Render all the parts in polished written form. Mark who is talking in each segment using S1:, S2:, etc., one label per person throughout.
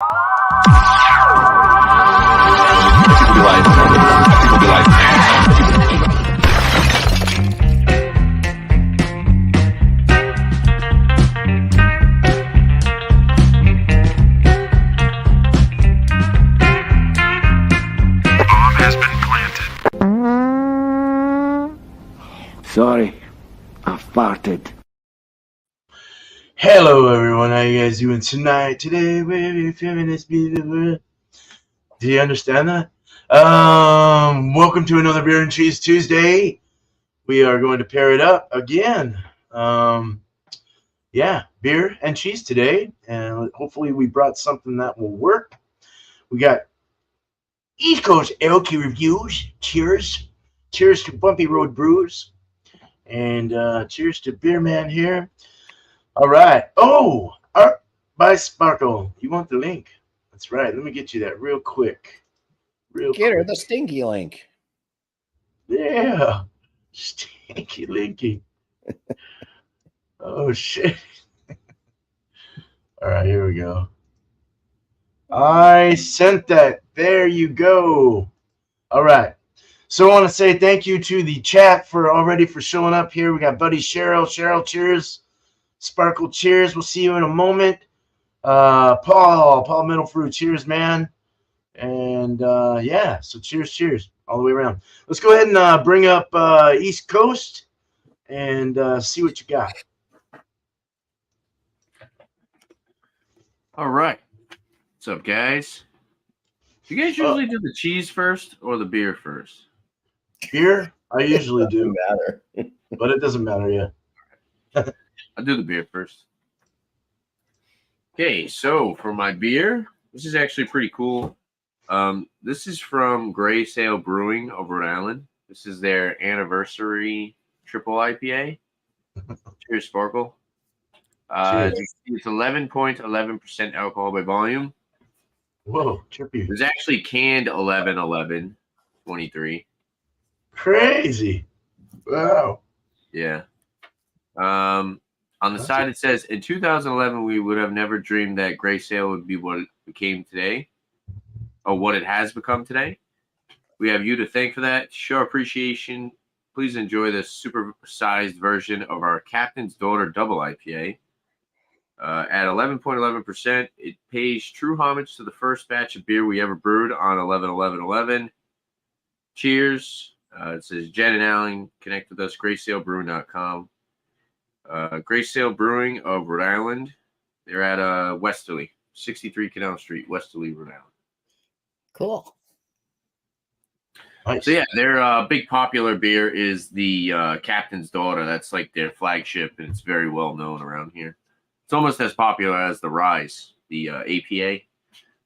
S1: Sorry, I farted.
S2: Hello everyone, how you guys doing tonight? Today we're feminist. Do you understand that? Welcome to another Beer and Cheese Tuesday. We are going to pair it up again. Beer and cheese today, and hopefully we brought something that will work. We got East Coast Elky reviews. Cheers to Bumpy Road Brews, and cheers to Beer Man here. All right. Oh, Art by Sparkle. You want the link? That's right. Let me get you that real quick.
S3: Get her the stinky link.
S2: Yeah. Stinky linky. Oh, shit. All right, here we go. I sent that. There you go. All right. So I want to say thank you to the chat for showing up here. We got Buddy Cheryl. Cheryl, cheers. Sparkle, cheers. We'll see you in a moment. Paul Middlefruit, cheers, man. And so cheers all the way around. Let's go ahead and bring up East Coast and see what you got.
S4: All right. What's up, guys? Do you guys usually do the cheese first or the beer first?
S2: Beer? I usually do.
S3: Matter.
S2: But it doesn't matter yet.
S4: I'll do the beer first. Okay, so for my beer, this is actually pretty cool. This is from Gray Sail Brewing of Rhode Island. This is their anniversary triple IPA. Cheers, Sparkle. It's 11.11% alcohol by volume.
S2: Whoa, trippy.
S4: There's actually canned 11-11-23.
S2: Crazy. Wow.
S4: Yeah. On the side, it says, in 2011, we would have never dreamed that Gray Sail would be what it became today, or what it has become today. We have you to thank for that. To show appreciation, please enjoy this super-sized version of our Captain's Daughter Double IPA. At 11.11%, it pays true homage to the first batch of beer we ever brewed on 11-11-11. Cheers. It says, Jen and Alan, connect with us, graysailbrewing.com. Gray Sail Brewing of Rhode Island. They're at Westerly, 63 Canal Street, Westerly, Rhode Island.
S3: Cool.
S2: Nice.
S4: So yeah, their big popular beer is the Captain's Daughter. That's like their flagship, and it's very well known around here. It's almost as popular as the Rise, the APA.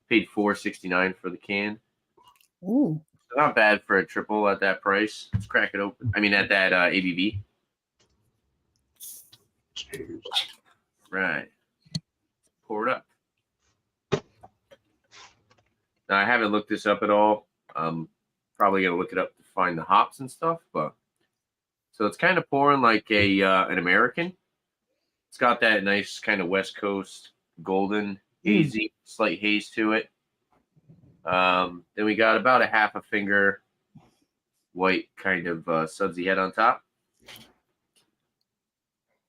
S4: Paid $4.69 for the can.
S3: Ooh.
S4: Not bad for a triple at that price. Let's crack it open. I mean, at that ABV.
S2: Cheers.
S4: Right. Pour it up. Now, I haven't looked this up at all. I'm probably going to look it up to find the hops and stuff. But so it's kind of pouring like an American. It's got that nice kind of West Coast golden, hazy, slight haze to it. Then we got about a half a finger white kind of sudsy head on top.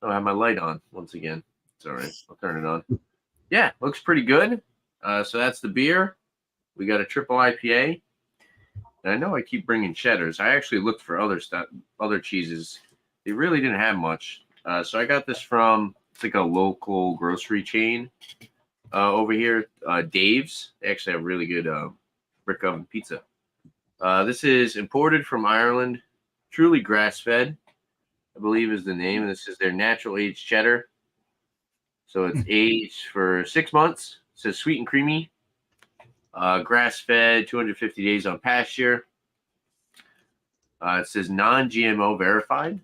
S4: I have my light on once again. It's all right. I'll turn it on. Yeah, looks pretty good. So that's the beer. We got a triple IPA. And I know I keep bringing cheddars. I actually looked for other stuff, other cheeses. They really didn't have much. So I got this from, it's like a local grocery chain over here, Dave's. They actually have really good brick oven pizza. This is imported from Ireland, truly grass-fed, I believe is the name. This is their natural aged cheddar. So it's aged for 6 months. It says sweet and creamy. Grass-fed, 250 days on pasture. It says non-GMO verified.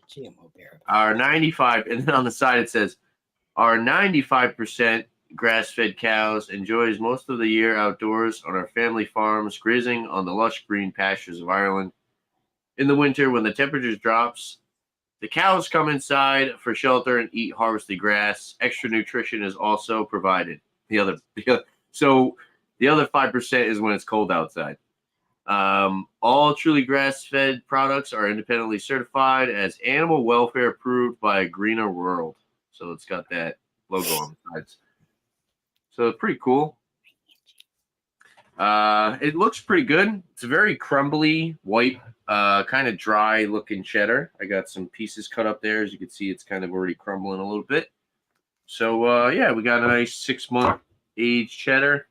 S3: GMO verified.
S4: Our 95, and then on the side it says, our 95% grass-fed cows enjoys most of the year outdoors on our family farms, grazing on the lush green pastures of Ireland. In the winter, when the temperatures drops, the cows come inside for shelter and eat harvested grass. Extra nutrition is also provided. So the other 5% is when it's cold outside. All truly grass-fed products are independently certified as animal welfare approved by a greener world. So it's got that logo on the sides. So it's pretty cool. It looks pretty good. It's a very crumbly, white, kind of dry looking cheddar. I got some pieces cut up there. As you can see, it's kind of already crumbling a little bit. So, yeah, we got a nice 6-month aged cheddar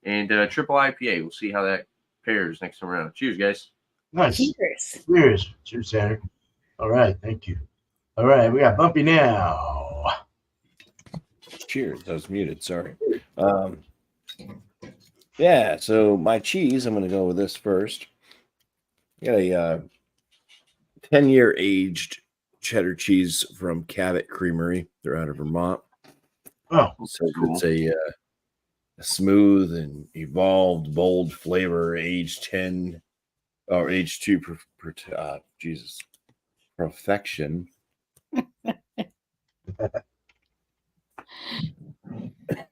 S4: and triple IPA. We'll see how that pairs next time around. Cheers, guys.
S2: Nice.
S3: Cheers.
S2: Cheers. Cheers, Tanner. All right. Thank you. All right. We got Bumpy now.
S5: Cheers. I was muted. Sorry. Yeah. So my cheese, I'm going to go with this first. I got a 10-year aged cheddar cheese from Cabot Creamery. They're out of Vermont.
S2: Oh,
S5: So
S4: cool.
S5: it's a smooth and evolved, bold flavor, aged 10 or aged 2 Jesus, perfection.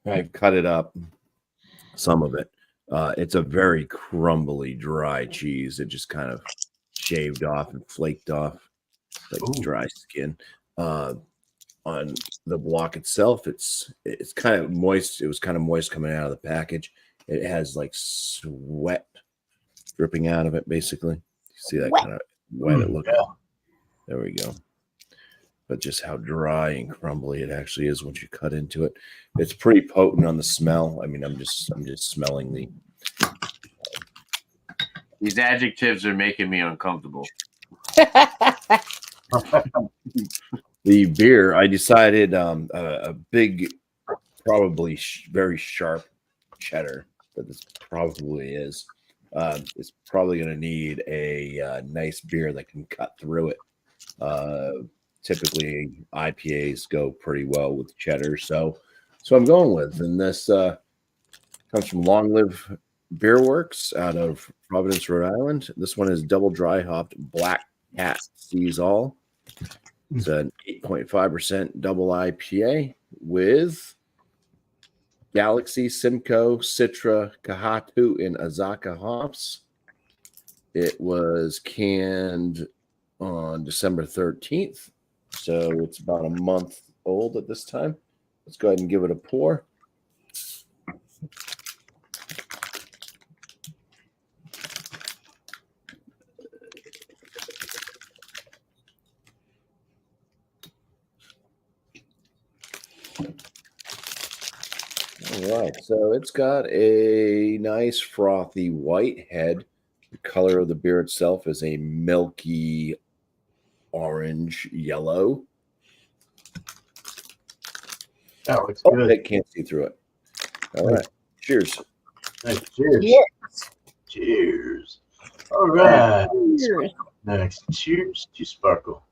S5: I've cut it up, some of it. It's a very crumbly, dry cheese. It just kind of shaved off and flaked off like dry skin. On the block itself, it's kind of moist. It was kind of moist coming out of the package. It has like sweat dripping out of it, basically. You see that kind of wet it looks.
S2: Yeah.
S5: There we go. But just how dry and crumbly it actually is once you cut into it. It's pretty potent on the smell. I mean, I'm just smelling the.
S4: These adjectives are making me uncomfortable.
S5: The beer, I decided a big, probably very sharp cheddar that this probably is. It's probably going to need a nice beer that can cut through it. Typically, IPAs go pretty well with cheddar, so I'm going with. And this comes from Long Live Beer Works out of Providence, Rhode Island. This one is double dry hopped Black Cat Sees All. It's an 8.5% double IPA with Galaxy, Simcoe, Citra, Kahatu, and Azaka hops. It was canned on December 13th, so it's about a month old at this time. Let's go ahead and give it a pour. All right, so it's got a nice frothy white head. The color of the beer itself is a milky orange yellow.
S2: That looks good.
S5: I can't see through it. All right, cheers.
S2: Nice. Cheers.
S3: Yes.
S2: Cheers. All right.
S3: Cheers.
S2: Next. Cheers to Sparkle.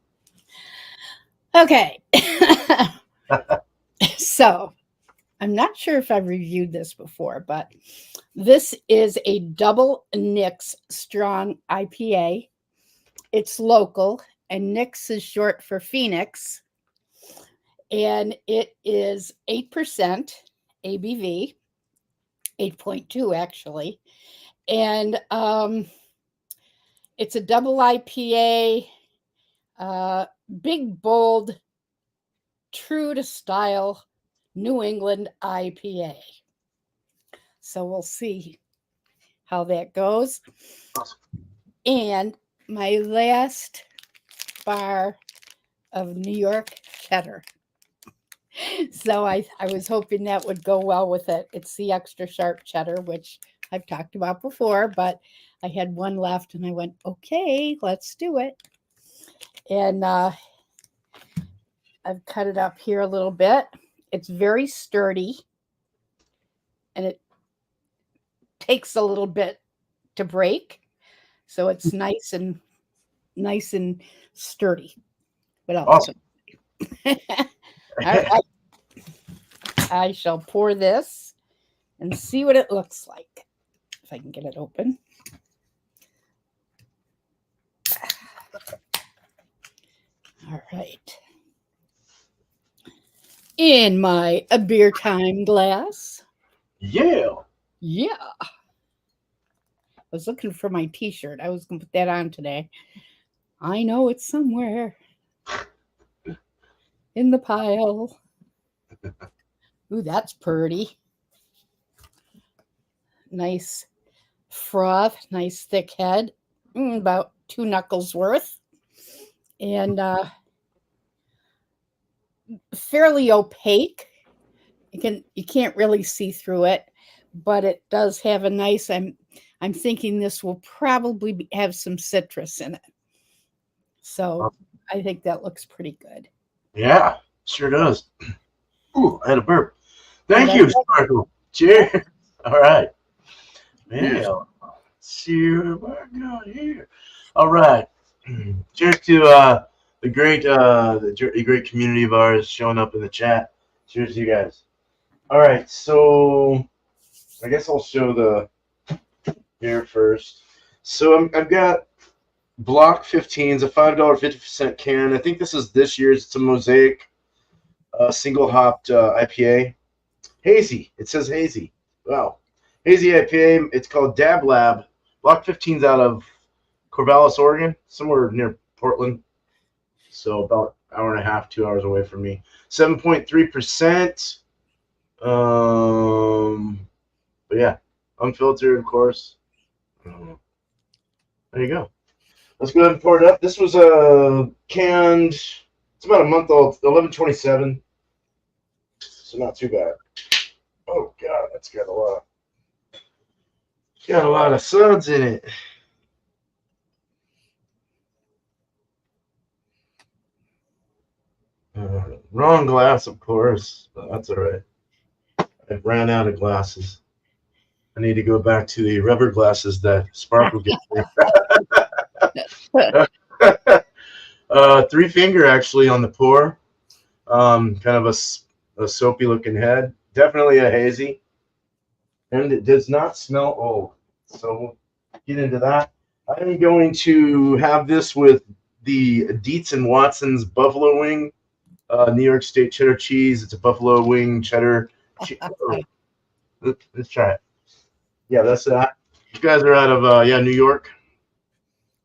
S3: Okay. So, I'm not sure if I've reviewed this before, but this is a double Nix strong IPA. It's local, and Nix is short for Phoenix. And it is 8% ABV, 8.2 actually. And it's a double IPA, big, bold, true to style New England IPA. So we'll see how that goes.
S2: Awesome.
S3: And my last bar of New York cheddar. So I was hoping that would go well with it. It's the extra sharp cheddar, which I've talked about before, but I had one left and I went, okay, let's do it. And I've cut it up here a little bit. It's very sturdy and it takes a little bit to break. So it's nice and sturdy. What else?
S2: Awesome.
S3: All right. I shall pour this and see what it looks like. If I can get it open. All right. In my beer time glass,
S2: Yeah.
S3: Yeah. I was looking for my t-shirt. I was going to put that on today. I know it's somewhere in the pile. Ooh, that's pretty. Nice froth, nice thick head. About 2 knuckles worth. And fairly opaque. You can't really see through it, but it does have a nice. I'm thinking this will probably have some citrus in it, so I think that looks pretty good.
S2: Yeah, sure does. Ooh, I had a burp.
S3: Oh,
S2: Thank
S3: that's
S2: you,
S3: right.
S2: Sparkle. Cheers. All right. Man,
S4: Cheers.
S2: let's see what I got here. All right. Cheers to the great community of ours showing up in the chat. Cheers to you guys. All right, so I guess I'll show the beer first. So I've got Block 15s, a $5.50 can. I think this year's. It's a Mosaic single hopped IPA. Hazy. It says hazy. Wow. Hazy IPA. It's called Dab Lab. Block 15's out of Corvallis, Oregon, somewhere near Portland. So about an hour and a half, 2 hours away from me. 7.3%. But yeah, unfiltered, of course. There you go. Let's go ahead and pour it up. This was a canned. It's about a month old. 11/27. So not too bad. Oh God, that's got a lot of suds in it. Wrong glass, of course, but that's all right. I ran out of glasses. I need to go back to the rubber glasses that Sparkle gets me. 3-finger actually on the pour. Kind of a soapy looking head. Definitely a hazy. And it does not smell old. So we'll get into that. I'm going to have this with the Dietz and Watson's Buffalo Wing, New York State cheddar cheese. It's a buffalo wing cheddar. Let's try it. Yeah, that's that. You guys are out of New York,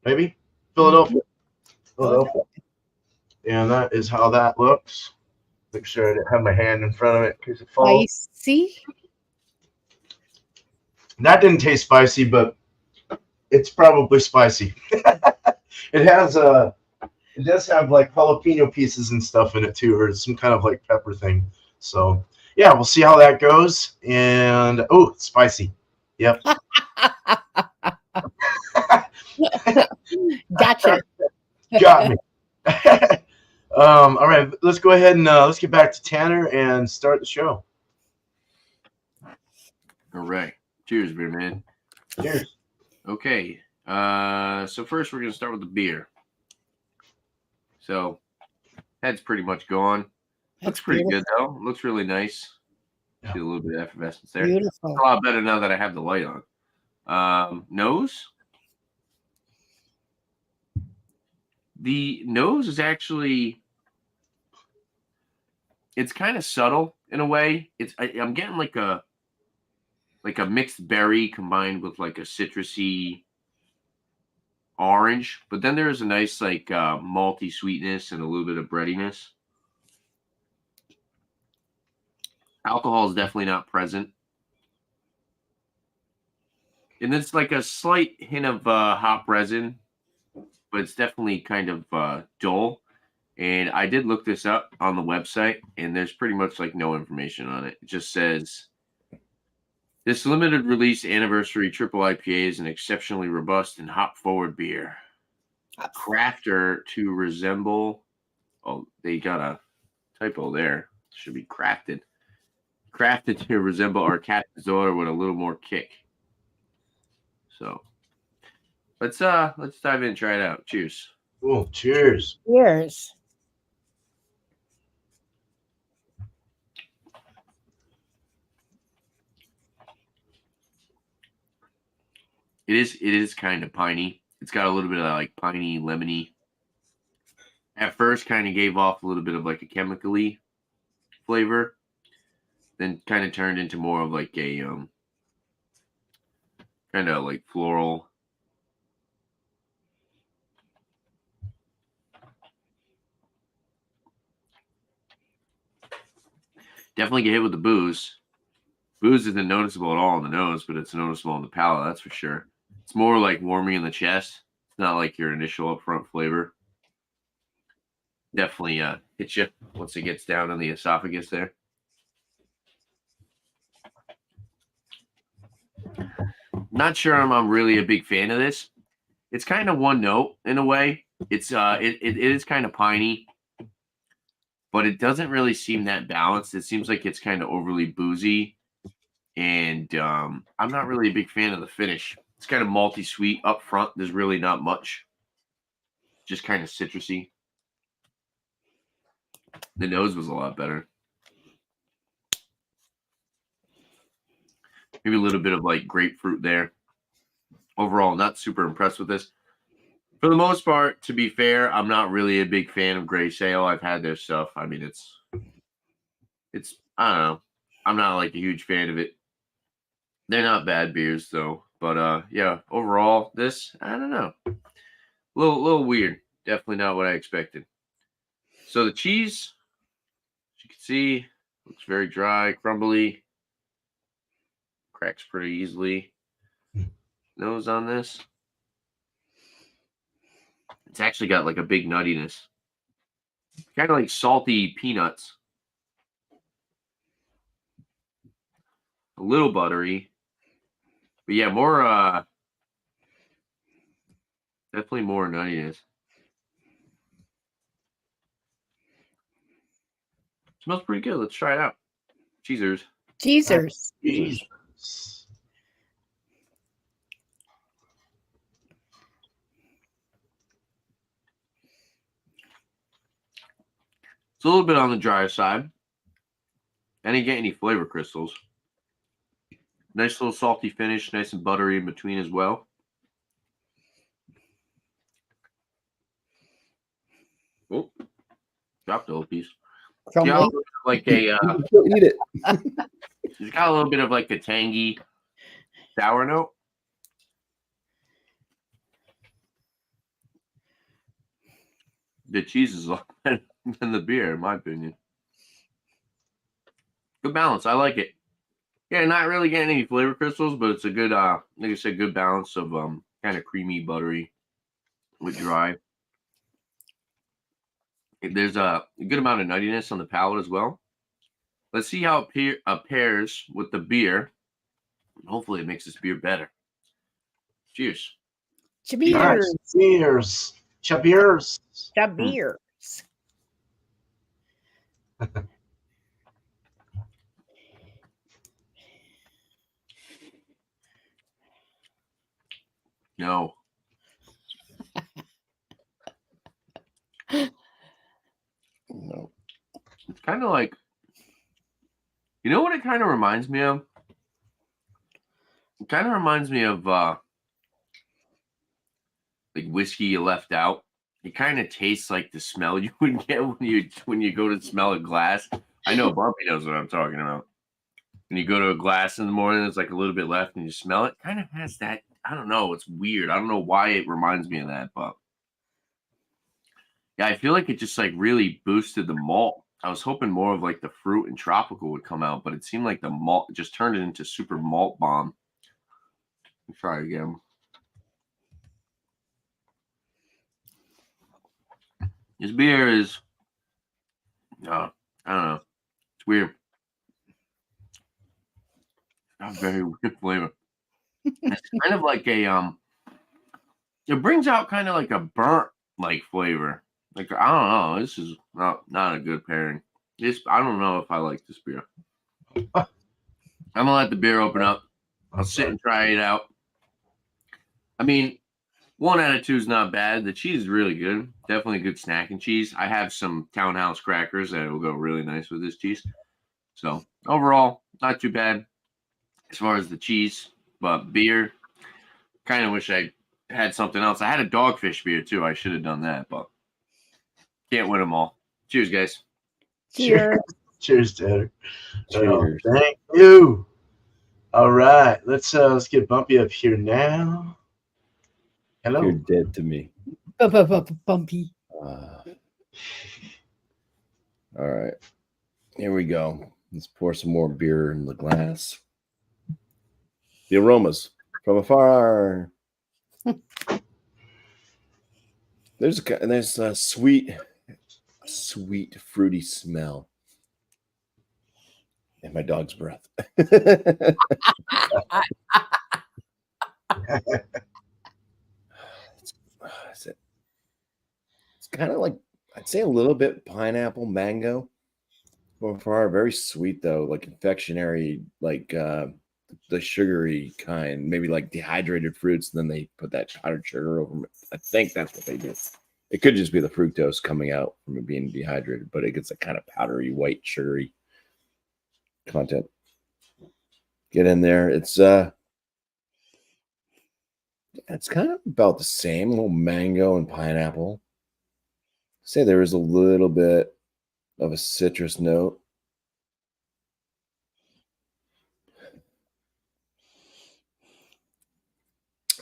S2: maybe Philadelphia. Philadelphia. And that is how that looks. Make sure I didn't have my hand in front of it because it falls.
S3: Spicy.
S2: That didn't taste spicy, but it's probably spicy. It does have like jalapeno pieces and stuff in it too, or some kind of like pepper thing. So yeah, we'll see how that goes. And oh, it's spicy. Yep.
S3: Gotcha.
S2: Got me. All right, let's go ahead and let's get back to Tanner and start the show.
S4: All right. Cheers, beer man.
S2: Cheers.
S4: Okay. So first we're gonna start with the beer. So head's pretty much gone. Looks pretty good though. Looks really nice.
S2: Yeah.
S4: See a little bit of effervescence there.
S3: Beautiful.
S4: It's a lot better now that I have the light on. Nose. The nose is actually, it's kind of subtle in a way. I'm getting like a mixed berry combined with like a citrusy orange, but then there's a nice like malty sweetness and a little bit of breadiness. Alcohol is definitely not present. And it's like a slight hint of hop resin, but it's definitely kind of dull. And I did look this up on the website, and there's pretty much like no information on it. It just says, this limited release anniversary triple IPA is an exceptionally robust and hop-forward beer. A crafter to resemble, oh, they got a typo there. Should be crafted. Crafted to resemble our Captain's Daughter with a little more kick. So let's dive in and try it out. Cheers.
S2: Cool. Cheers.
S3: Cheers.
S4: It is kind of piney. It's got a little bit of like piney, lemony. At first, kind of gave off a little bit of like a chemically flavor, then kind of turned into more of like a kind of like floral. Definitely get hit with the booze. Booze isn't noticeable at all on the nose, but it's noticeable on the palate, that's for sure. It's more like warming in the chest. It's not like your initial upfront flavor. Definitely hits you once it gets down in the esophagus there. Not sure I'm really a big fan of this. It's kind of one note in a way. It's it is kind of piney, but it doesn't really seem that balanced. It seems like it's kind of overly boozy, and I'm not really a big fan of the finish. It's kind of malty sweet up front. There's really not much, just kind of citrusy. The nose was a lot better. Maybe a little bit of like grapefruit there. Overall, not super impressed with this. For the most part, to be fair, I'm not really a big fan of Gray Sail. I've had their stuff. I mean, it's I don't know. I'm not like a huge fan of it. They're not bad beers though. But yeah, overall, this, I don't know. A little weird. Definitely not what I expected. So the cheese, as you can see, looks very dry, crumbly. Cracks pretty easily. Nose on this. It's actually got like a big nuttiness. Kind of like salty peanuts. A little buttery. But yeah, more definitely more nuttiness. Smells pretty good. Let's try it out. Cheezers.
S3: Cheezers.
S2: Jesus.
S4: It's a little bit on the dry side. I didn't get any flavor crystals. Nice little salty finish, nice and buttery in between as well. Oh, dropped the whole piece. Yeah, like a
S5: Eat it.
S4: it's got a little bit of like a tangy sour note. The cheese is a lot better than the beer, in my opinion. Good balance. I like it. Yeah, not really getting any flavor crystals, but it's a good, like I said, good balance of kind of creamy, buttery with dry. There's a good amount of nuttiness on the palate as well. Let's see how it pairs with the beer. Hopefully, it makes this beer better. Cheers.
S3: Cheers.
S2: Cheers. Cheers.
S3: Cheers.
S4: No.
S5: No.
S4: It's kind of like, you know what it kind of reminds me of? It kind of reminds me of like whiskey you left out. It kind of tastes like the smell you would get when you go to smell a glass. I know Bumpy knows what I'm talking about. When you go to a glass in the morning, there's like a little bit left, and you smell it. Kind of has that. I don't know. It's weird. I don't know why it reminds me of that, but yeah, I feel like it just like really boosted the malt. I was hoping more of like the fruit and tropical would come out, but it seemed like the malt just turned it into super malt bomb. Let's try again. This beer is, I don't know. It's weird. Got very weird flavor. It's kind of like a it brings out kind of like a burnt like flavor. Like I don't know. This is not a good pairing. I don't know if I like this beer. I'm gonna let the beer open up. I'll sit and try it out. I mean, 1 out of 2 is not bad. The cheese is really good. Definitely good snacking cheese. I have some Townhouse crackers that will go really nice with this cheese. So overall, not too bad as far as the cheese, but beer. Kind of wish I had something else. I had a dogfish beer too. I should have done that, but can't win them all. Cheers, guys.
S3: Cheers.
S2: Cheers, Tanner.
S5: Cheers.
S2: Thank you. All right, let's get Bumpy up here now. Hello.
S5: You're dead to me.
S3: Bumpy.
S5: All right. Here we go. Let's pour some more beer in the glass. The aromas from afar. There's a sweet, fruity smell. And my dog's breath. It's kind of like, I'd say a little bit pineapple, mango. From afar, very sweet though, like confectionery, like the sugary kind, maybe like dehydrated fruits. And then they put that powdered sugar over it. I think that's what they do. It could just be the fructose coming out from it being dehydrated, but it gets a kind of powdery, white, sugary content. Get in there. It's kind of about the same, little mango and pineapple. Say there is a little bit of a citrus note.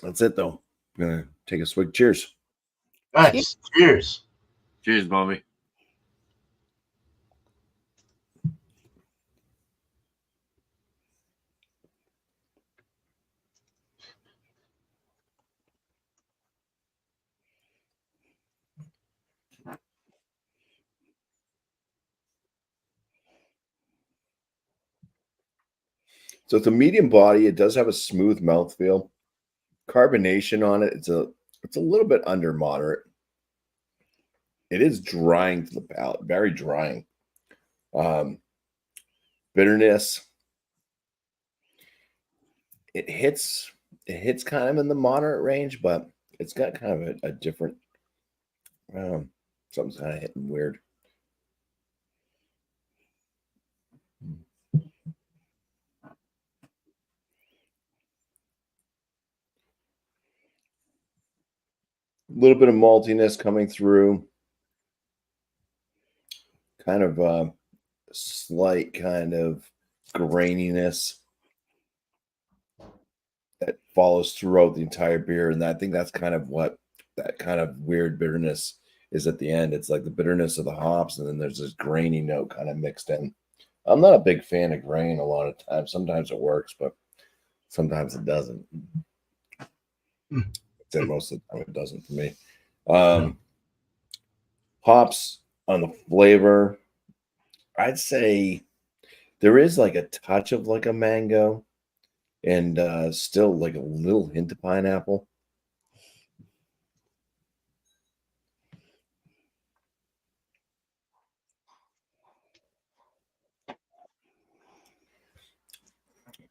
S5: That's it though. I'm gonna take a swig. Cheers.
S2: Nice. Cheers.
S4: Cheers, Bumpy.
S5: So it's a medium body. It does have a smooth mouthfeel. Carbonation on it. It's a little bit under moderate. It is drying to the palate, very drying. Bitterness. It hits kind of in the moderate range, but it's got kind of a different. Something's kind of hitting weird. A little bit of maltiness coming through. Kind of slight kind of graininess that follows throughout the entire beer. And I think that's kind of what that kind of weird bitterness is at the end. It's like the bitterness of the hops, and then there's this grainy note kind of mixed in. I'm not a big fan of grain a lot of times. Sometimes it works, but sometimes it doesn't. I'd say most of the time it doesn't for me. Hops on the flavor, I'd say there is like a touch of like a mango and still like a little hint of pineapple.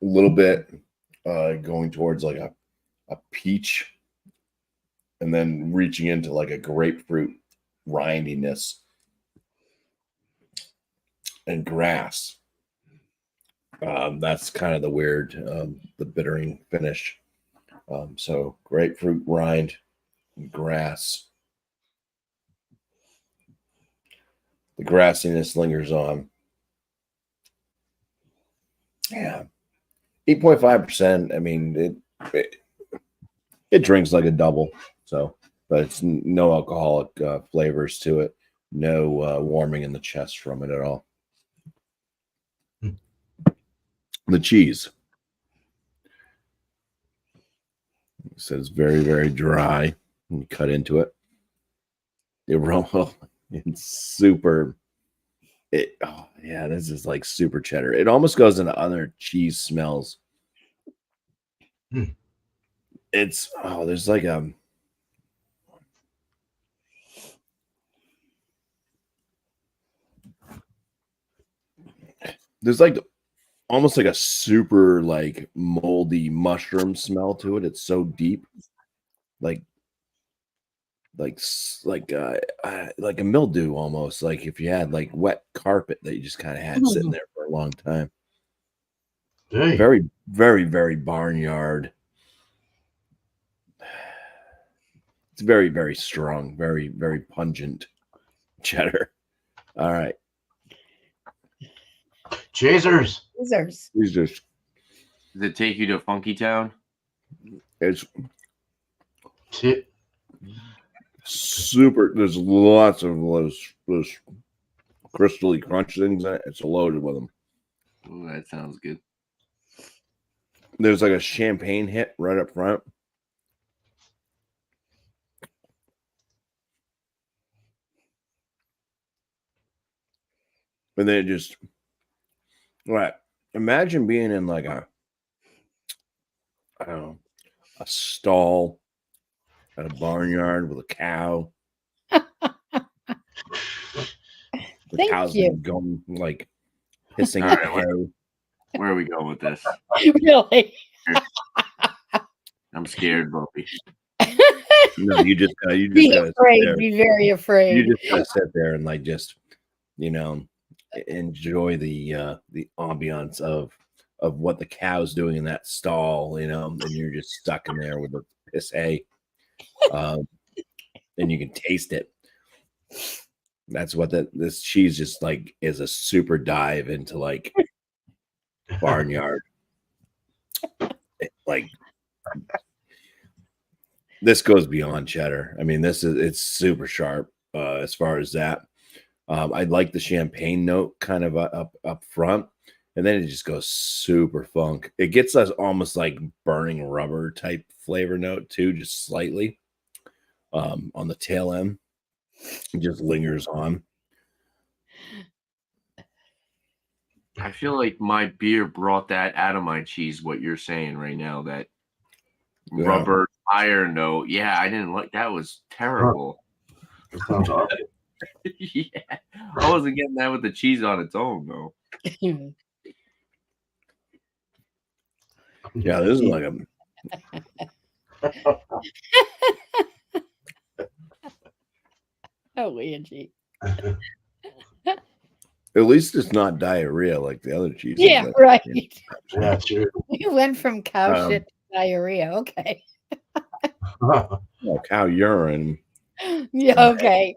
S5: A little bit going towards like a peach, and then reaching into like a grapefruit rindiness and grass. That's kind of the weird, the bittering finish. So grapefruit rind and grass. The grassiness lingers on. Yeah. 8.5%. I mean, it drinks like a double. So, but it's no alcoholic flavors to it. No warming in the chest from it at all. The cheese. It says very, very dry. You cut into it. The aroma, it's super. Oh yeah, this is like super cheddar. It almost goes into other cheese smells. It's there's like there's like almost like a super like moldy mushroom smell to it. It's so deep, like a mildew almost. Like if you had like wet carpet that you just kind of had sitting there for a long time.
S2: Hey.
S5: Very, very, very barnyard. It's very, very strong, very, very pungent cheddar. All right.
S2: Chasers.
S3: Scissors.
S5: He's just
S4: Does it take you to Funky Town?
S5: it's
S2: Ti-
S5: super. There's lots of those crystally crunch things in it. It's loaded with them.
S4: Ooh, that sounds good.
S5: There's like a champagne hit right up front. And then it just right. Imagine being in like I don't know, a stall at a barnyard with a cow. The
S3: Thank
S5: cow's
S3: you.
S5: been going like pissing
S4: All
S5: at
S4: right,
S5: hay.
S4: Where are we going with this?
S3: Really?
S4: I'm scared, Bumpy.
S5: No, you just gotta sit
S3: Be
S5: there.
S3: afraid. Be very
S5: You
S3: afraid.
S5: just gotta sit there and like just enjoy the ambiance of what the cow's doing in that stall, and you're just stuck in there with the piss hay, and you can taste it. That's what this cheese just like is a super dive into like barnyard. Like this goes beyond cheddar. I mean, it's super sharp as far as that. I like the champagne note kind of up front, and then it just goes super funk. It gets us almost like burning rubber type flavor note too, just slightly on the tail end. It just lingers on.
S4: I feel like my beer brought that out of my cheese. What you're saying right now, that
S5: Yeah.
S4: rubber tire note. Yeah, I didn't like that. Was terrible.
S2: That sounds awful.
S4: Yeah, I wasn't getting that with the cheese on its own though.
S5: Yeah, this is like a
S3: Oh, Angie.
S5: at least it's not diarrhea like the other cheese.
S3: Yeah, right.
S2: Yeah, true.
S3: You went from cow
S5: Um,
S3: shit to diarrhea. Okay.
S5: Oh, cow urine,
S3: Yeah, okay.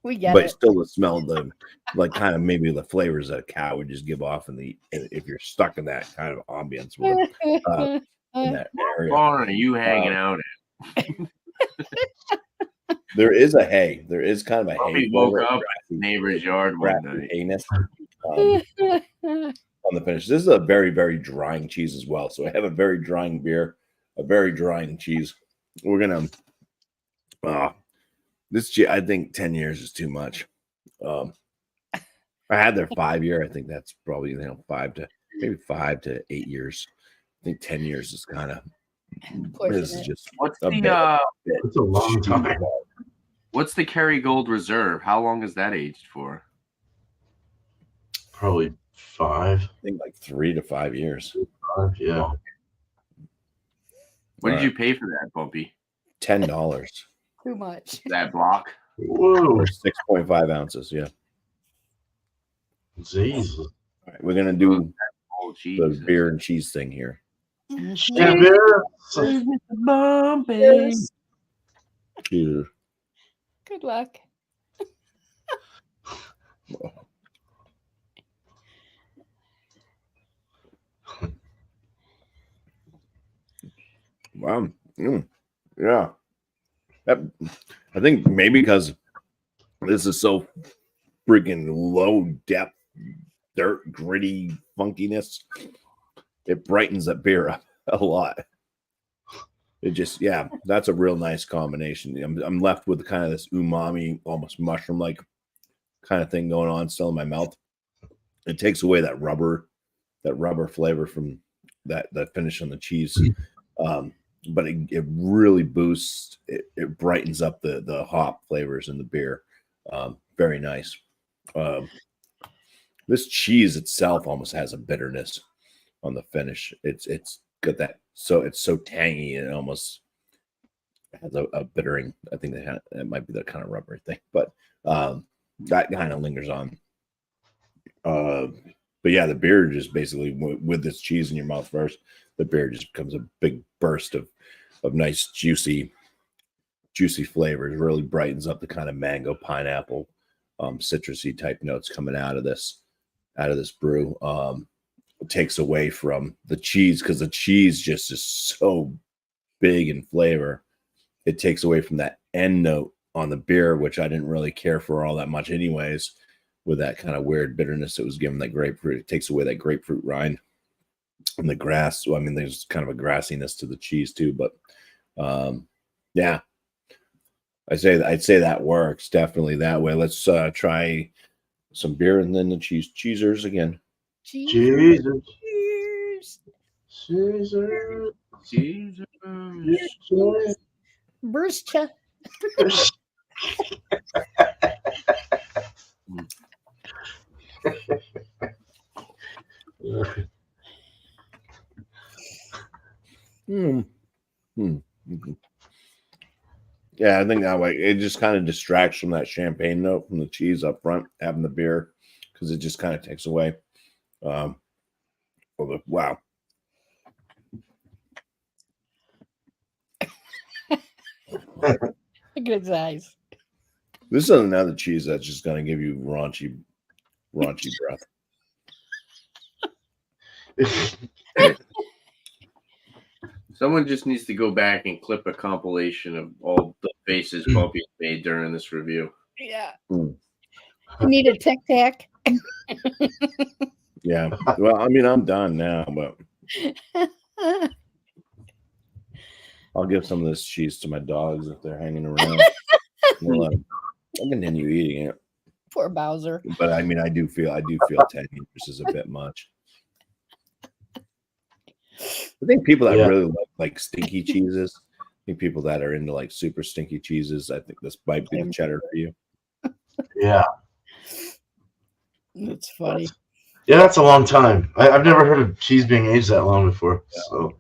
S3: We get
S5: but
S3: it.
S5: still the smell of the like kind of maybe the flavors that a cow would just give off if you're stuck in that kind of ambience with it, in that area.
S4: Barn are you hanging out at?
S5: There is a hay. There is kind of a hay.
S4: Bumpy woke
S5: flavor,
S4: up in the neighbor's yard one
S5: grassy
S4: night.
S5: hayness, on the finish. This is a very, very drying cheese as well. So I have a very drying beer, a very drying cheese. We're gonna this cheese. I think 10 years is too much. I had their 5 year. I think that's probably 5 to 8 years. I think 10 years is kind of this is just
S4: What's
S5: a
S4: the
S5: bit
S2: It's a long time.
S4: what's the Kerrygold Reserve? How long is that aged for?
S2: Probably 5.
S5: I think like 3 to 5 years.
S2: 5, yeah.
S4: What did
S5: Right.
S4: you pay for that, Bumpy?
S5: $10
S3: Too much.
S4: That block?
S2: Whoa.
S5: for 6.5 ounces. Yeah.
S2: Jesus.
S5: All right, we're gonna do
S4: Oh,
S5: the
S4: Jesus.
S5: beer and cheese thing here.
S2: Yeah, beer.
S4: Bumpy.
S5: Cheers.
S3: Good luck.
S5: Wow. Yeah. I think maybe because this is so freaking low depth, dirt, gritty funkiness, it brightens that beer up a lot. It just, yeah, that's a real nice combination. I'm left with kind of this umami, almost mushroom like kind of thing going on still in my mouth. It takes away that rubber flavor from that finish on the cheese. But it really boosts, it brightens up the hop flavors in the beer. Very nice. This cheese itself almost has a bitterness on the finish. It's got that, so it's so tangy and it almost has a bittering. I think that might be the kind of rubbery thing, but that kind of lingers on. But yeah, the beer just basically with this cheese in your mouth first, the beer just becomes a big burst of nice juicy flavors. Really brightens up the kind of mango, pineapple, citrusy type notes coming out of this. out of this brew. It takes away from the cheese because the cheese just is so big in flavor. It takes away from that end note on the beer, which I didn't really care for all that much anyways, with that kind of weird bitterness that was given that grapefruit. It takes away that grapefruit rind and the grass. Well, I mean, there's kind of a grassiness to the cheese too, but yeah, I'd say that works definitely that way. Let's try some beer and then the cheesers again.
S2: Jesus.
S3: Cheers.
S2: Jesus.
S4: Jesus.
S3: Brewster.
S5: Yeah, I think that way it just kind of distracts from that champagne note from the cheese up front, having the beer, because it just kind of takes away. Wow.
S3: Look at his eyes.
S5: This is another cheese that's just going to give you raunchy breath.
S4: Someone just needs to go back and clip a compilation of all the faces Bumpy made during this review.
S3: Yeah. You need a Tic Tac?
S5: Yeah. Well, I mean, I'm done now, but I'll give some of this cheese to my dogs if they're hanging around. I'll continue eating it.
S3: Poor Bowser.
S5: But I mean, I do feel 10 years is a bit much. I think people that really like stinky cheeses, I think people that are into like super stinky cheeses, I think this might be the cheddar for you.
S2: Yeah.
S3: That's funny.
S2: Yeah, that's a long time. I've never heard of cheese being aged that long before. Yeah. So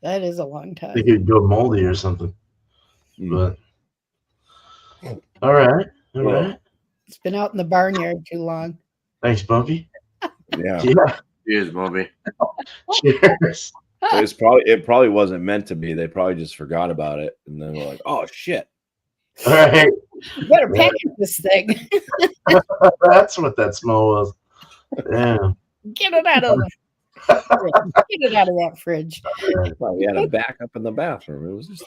S3: that is a long time.
S2: I think you'd do a moldy or something. But all right.
S3: It's been out in the barnyard too long.
S2: Thanks, Bumpy.
S5: Yeah.
S4: Cheers, Bumpy.
S2: Cheers.
S5: It probably wasn't meant to be. They probably just forgot about it, and then we're like, "Oh shit!"
S2: All right.
S3: You better package this thing.
S2: That's what that smell was. Damn.
S3: Get it out of that fridge.
S5: Well, we had a backup in the bathroom. It was just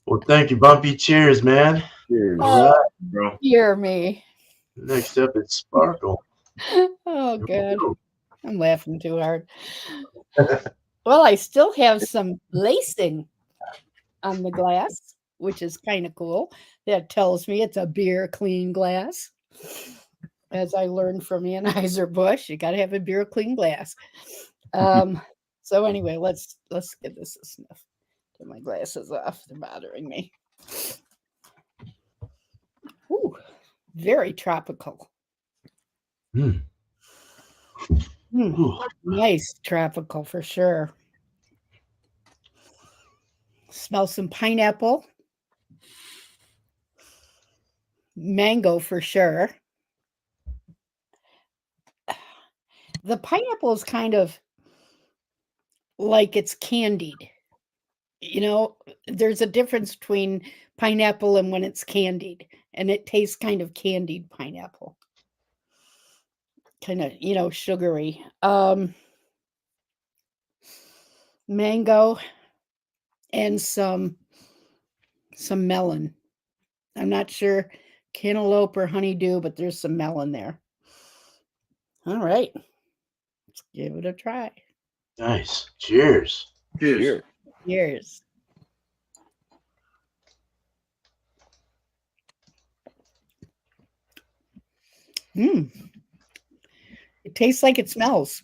S2: Well, thank you, Bumpy. Cheers, man.
S5: Cheers,
S4: bro.
S3: Hear me.
S2: Next up, it's Sparkle.
S3: Oh, God. I'm laughing too hard. Well, I still have some lacing on the glass, which is kind of cool. That tells me it's a beer clean glass. As I learned from Anheuser-Busch, you got to have a beer clean glass. So anyway, let's give this a sniff. Get my glasses off. They're bothering me. Ooh, very tropical. Nice tropical for sure. Smell some pineapple. Mango for sure. The pineapple is kind of like it's candied. You know, there's a difference between pineapple and when it's candied, and it tastes kind of candied pineapple. Kind of, sugary. Mango and some melon. I'm not sure cantaloupe or honeydew, but there's some melon there. All right. Let's give it a try.
S2: Nice. Cheers.
S5: Cheers.
S3: Cheers. It tastes like it smells.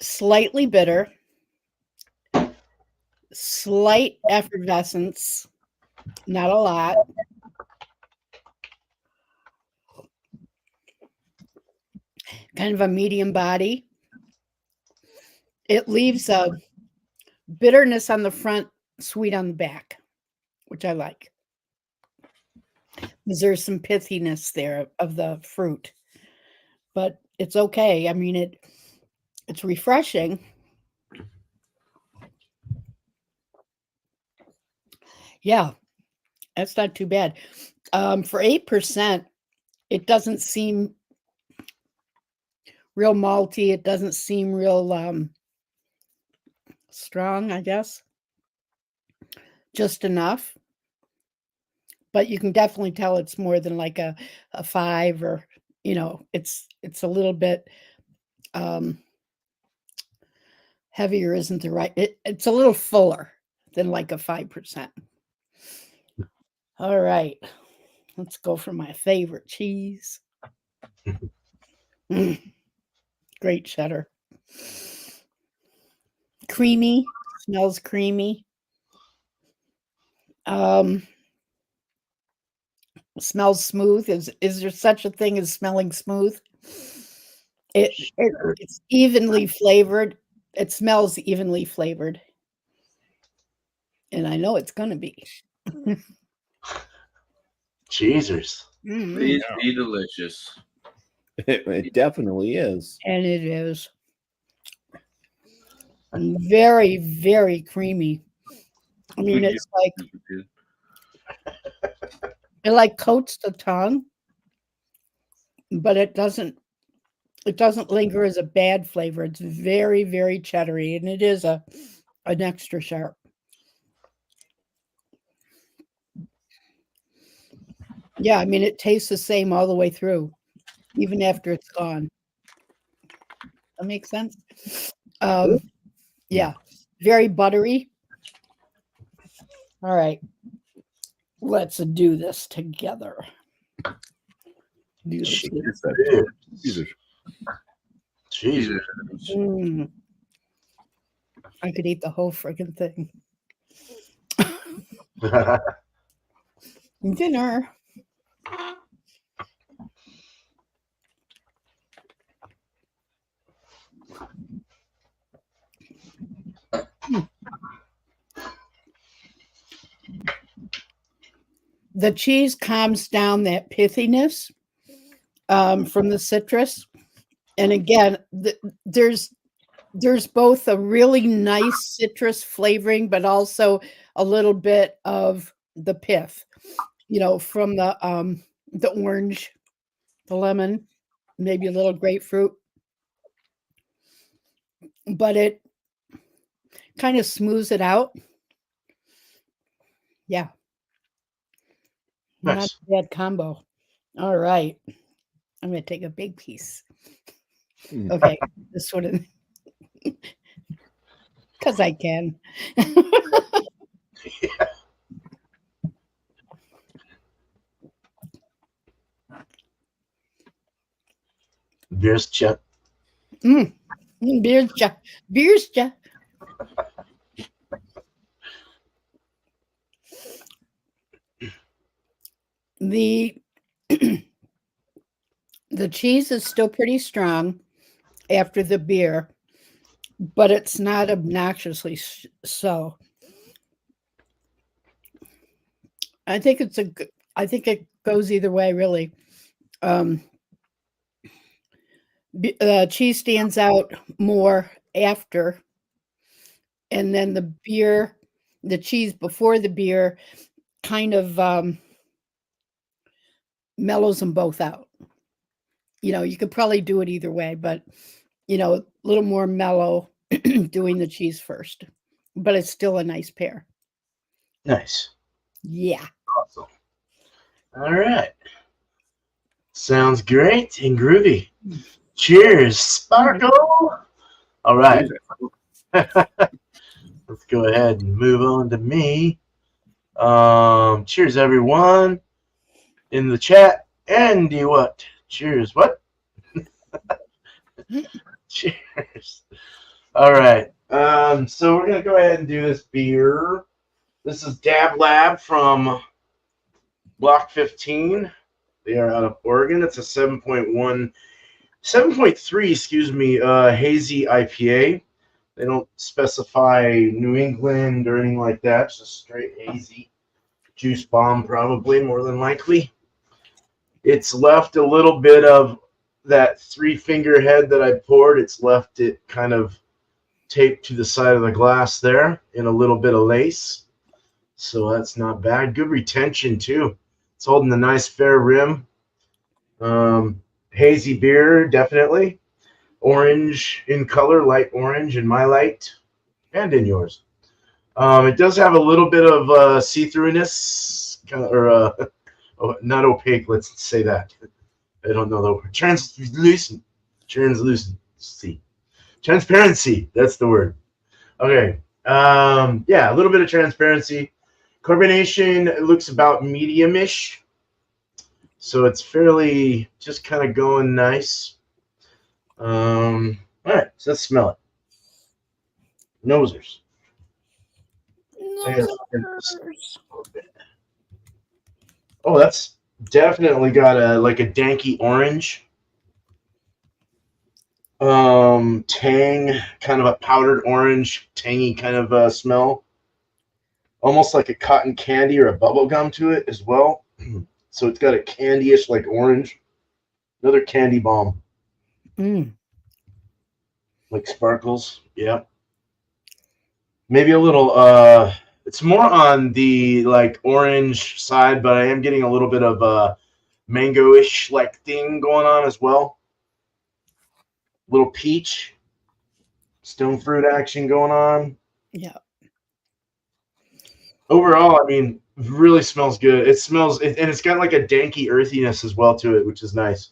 S3: Slightly bitter. Slight effervescence. Not a lot. Kind of a medium body. It leaves a bitterness on the front, sweet on the back, which I like. There's some pithiness there of the fruit, but it's okay. I mean, it's refreshing. Yeah, That's not too bad. For 8%, it doesn't seem real malty. It doesn't seem real strong, I guess. Just enough. But you can definitely tell it's more than like a 5, or, it's a little bit heavier isn't the right. It's a little fuller than like a 5%. All right. Let's go for my favorite cheese. Great cheddar. Creamy. Smells creamy. Smells smooth. Is there such a thing as smelling smooth? It's evenly flavored. It smells evenly flavored. And I know it's going to be.
S2: Cheesers.
S4: Please be delicious.
S5: It definitely is.
S3: And it is. And very, very creamy. I mean, it's like it like coats the tongue, but it doesn't linger as a bad flavor. It's very, very cheddary, and it is an extra sharp. Yeah, I mean, it tastes the same all the way through, even after it's gone. That makes sense? Yeah, very buttery. All right. Let's do this together.
S2: Jesus.
S3: I could eat the whole friggin' thing. Dinner. The cheese calms down that pithiness from the citrus. And again, there's both a really nice citrus flavoring, but also a little bit of the pith, from the orange, the lemon, maybe a little grapefruit. But it kind of smooths it out. Yeah.
S2: Nice.
S3: Not a bad combo. All right. I'm going to take a big piece. Okay. This sort of, because I can.
S2: Yeah. Beer's chat.
S3: Beer's ja. The cheese is still pretty strong after the beer, but it's not obnoxiously so. I think it goes either way, really. Cheese stands out more after, and then the cheese before the beer kind of mellows them both out. You could probably do it either way, but a little more mellow doing the cheese first, but it's still a nice pair.
S2: Nice.
S3: Yeah.
S2: Awesome. All right. Sounds great and groovy. Cheers, Sparkle. All right. Let's go ahead and move on to me. Cheers, everyone in the chat. Andy, what? Cheers, what? Cheers. All right. So we're going to go ahead and do this beer. This is Dab Lab from Block 15. They are out of Oregon. It's a 7.3, hazy IPA. They don't specify New England or anything like that. It's just straight hazy. Juice bomb, probably, more than likely. It's left a little bit of that 3-finger head that I poured. It's left it kind of taped to the side of the glass there in a little bit of lace. So that's not bad. Good retention too. It's holding a nice fair rim. Hazy beer, definitely. Orange in color, light orange in my light, and in yours. It does have a little bit of see-throughness, or not opaque. Let's say that. I don't know the word. Translucent. Transparency. That's the word. Okay. Yeah, a little bit of transparency. Carbonation, it looks about medium-ish. So it's fairly just kind of going nice. All right, so let's smell it. Nosers. Oh, that's definitely got a danky orange. Tang, kind of a powdered orange, tangy kind of smell. Almost like a cotton candy or a bubble gum to it as well. So it's got a candy-ish like orange. Another candy bomb. Like sparkles. Yeah. Maybe a little it's more on the like orange side, but I am getting a little bit of mango-ish like thing going on as well. Little peach, stone fruit action going on.
S3: Yeah.
S2: Overall, I mean, really smells good. It smells, and it's got like a danky earthiness as well to it, which is nice.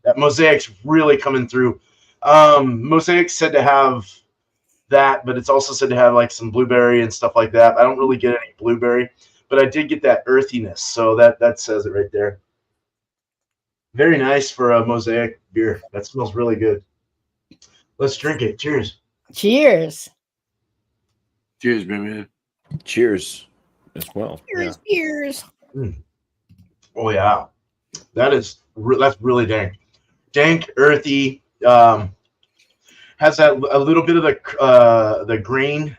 S2: That mosaic's really coming through. Mosaic's said to have that, but it's also said to have like some blueberry and stuff like that. I don't really get any blueberry, but I did get that earthiness, so that says it right there. Very nice for a mosaic beer. That smells really good. Let's drink it. Cheers.
S3: Cheers.
S4: Cheers, man.
S5: Cheers as well.
S3: Cheers. Cheers.
S2: Oh yeah, that's really dank, earthy. Has that a little bit of the grain,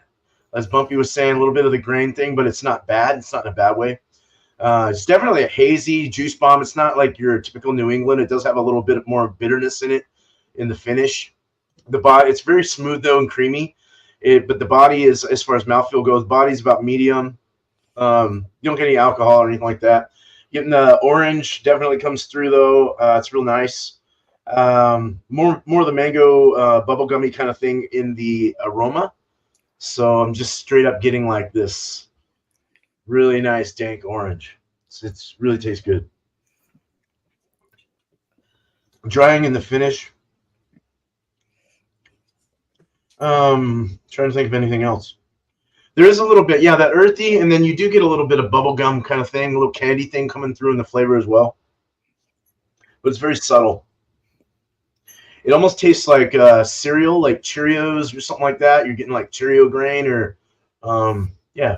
S2: as Bumpy was saying, a little bit of the grain thing, but it's not bad. It's not in a bad way. It's definitely a hazy juice bomb. It's not like your typical New England. It does have a little bit more bitterness in it in the finish. The body, it's very smooth though and creamy. But the body is, as far as mouthfeel goes, body's about medium. You don't get any alcohol or anything like that. Getting the orange definitely comes through though. It's real nice. More of the mango bubblegummy kind of thing in the aroma. So I'm just straight up getting like this really nice dank orange. It's really tastes good. Drying in the finish. Trying to think of anything else. There is a little bit, yeah, that earthy, and then you do get a little bit of bubblegum kind of thing, a little candy thing coming through in the flavor as well. But it's very subtle. It almost tastes like cereal, like Cheerios or something like that. You're getting like Cheerio grain or, yeah,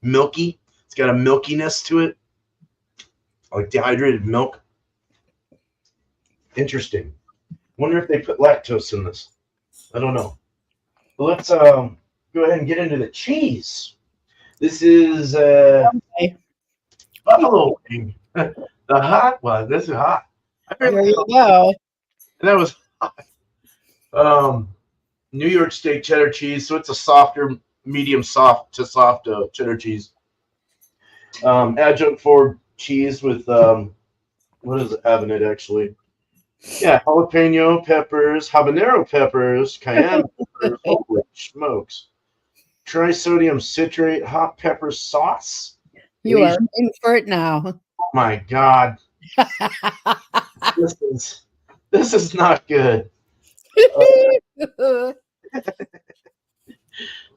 S2: milky. It's got a milkiness to it, like dehydrated milk. Interesting. Wonder if they put lactose in this. I don't know. But let's go ahead and get into the cheese. This is buffalo wing. The hot one. This is hot.
S3: There you go.
S2: And that was hot. New York steak cheddar cheese. So it's a softer, medium soft to soft cheddar cheese. Adjunct forward cheese with what does it have in it actually? Yeah, jalapeno peppers, habanero peppers, cayenne peppers, holy smokes. Trisodium citrate, hot pepper sauce.
S3: You are in for it now.
S2: Oh my God. This is not good.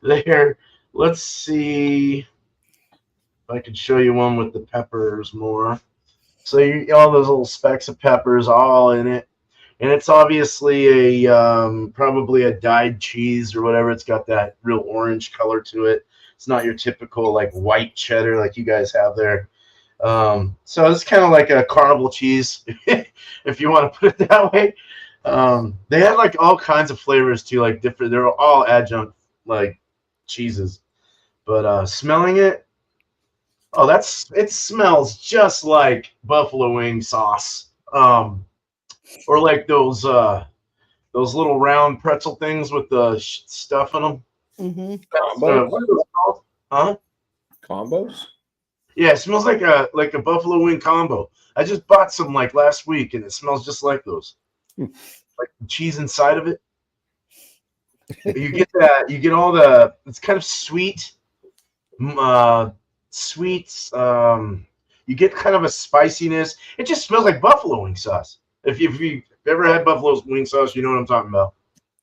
S2: There. Let's see if I can show you one with the peppers more. So you all those little specks of peppers all in it. And it's obviously a probably a dyed cheese or whatever. It's got that real orange color to it. It's not your typical like white cheddar like you guys have there. So it's kind of like a carnival cheese, if you want to put it that way. They had like all kinds of flavors too, like different. They're all adjunct like cheeses. But smelling it, oh, it smells just like buffalo wing sauce. Or like those little round pretzel things with the stuff in them.
S3: Mm-hmm.
S2: What are those called? Huh?
S5: Combos?
S2: Yeah, it smells like a buffalo wing combo. I just bought some like last week, and it smells just like those. Like the cheese inside of it. You get that. You get all the. It's kind of sweet. Sweets. You get kind of a spiciness. It just smells like buffalo wing sauce. If you've ever had buffalo wing sauce, you know what I'm talking about.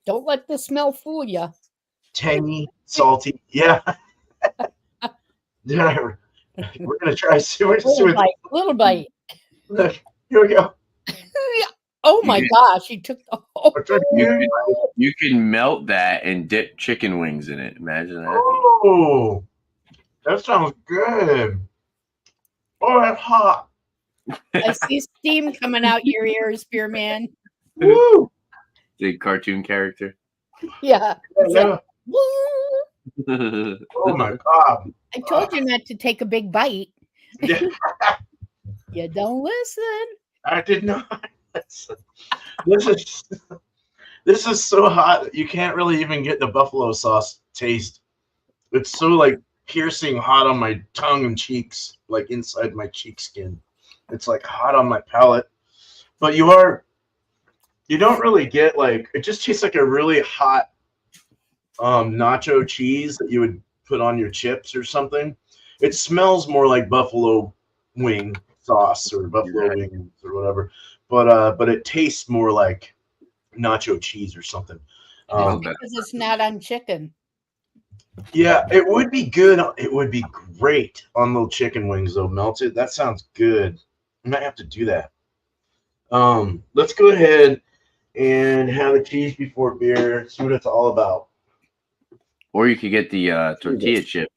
S3: Don't let the smell fool you.
S2: Tangy, salty. Yeah. Yeah. We're gonna try.
S3: Little bite.
S2: Look, here we go.
S3: Oh my gosh, he took the whole.
S4: You can melt that and dip chicken wings in it. Imagine that.
S2: Oh, that sounds good. Oh, that's hot.
S3: I see steam coming out your ears, Spearman.
S2: Woo!
S4: The cartoon character.
S3: Yeah.
S2: Yeah.
S3: Woo!
S2: Oh my god.
S3: I told you not to take a big bite.
S2: Yeah,
S3: You don't listen.
S2: I did not. This is so hot that you can't really even get the buffalo sauce taste. It's so like piercing hot on my tongue and cheeks, like inside my cheek skin. It's like hot on my palate. But you don't really get like, it just tastes like a really hot nacho cheese that you would put on your chips or something. It smells more like buffalo wing sauce or buffalo wings or whatever, but it tastes more like nacho cheese or something.
S3: Because it's not on chicken.
S2: Yeah, it would be good. It would be great on little chicken wings though, melted. That sounds good. I might have to do that. Let's go ahead and have the cheese before beer. See what it's all about.
S4: Or you could get the tortilla chip.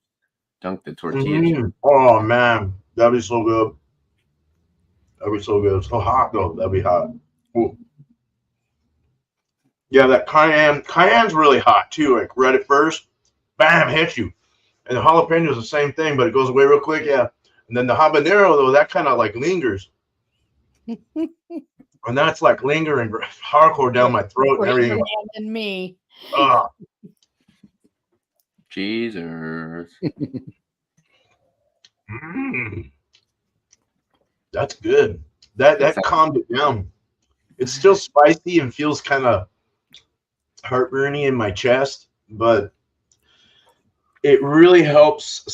S4: Dunk the tortilla chip.
S2: Oh man, that'd be so good. That'd be so good. So hot though. That'd be hot. Ooh. Yeah, that cayenne's really hot too. Like right at first, bam, hits you. And the jalapeno's the same thing, but it goes away real quick. Yeah. And then the habanero though, that kind of like lingers. And that's like lingering hardcore down my throat and everything.
S3: And me.
S4: Cheesers.
S2: That's good. That calmed it down. It's still spicy and feels kind of heartburny in my chest, but it really helps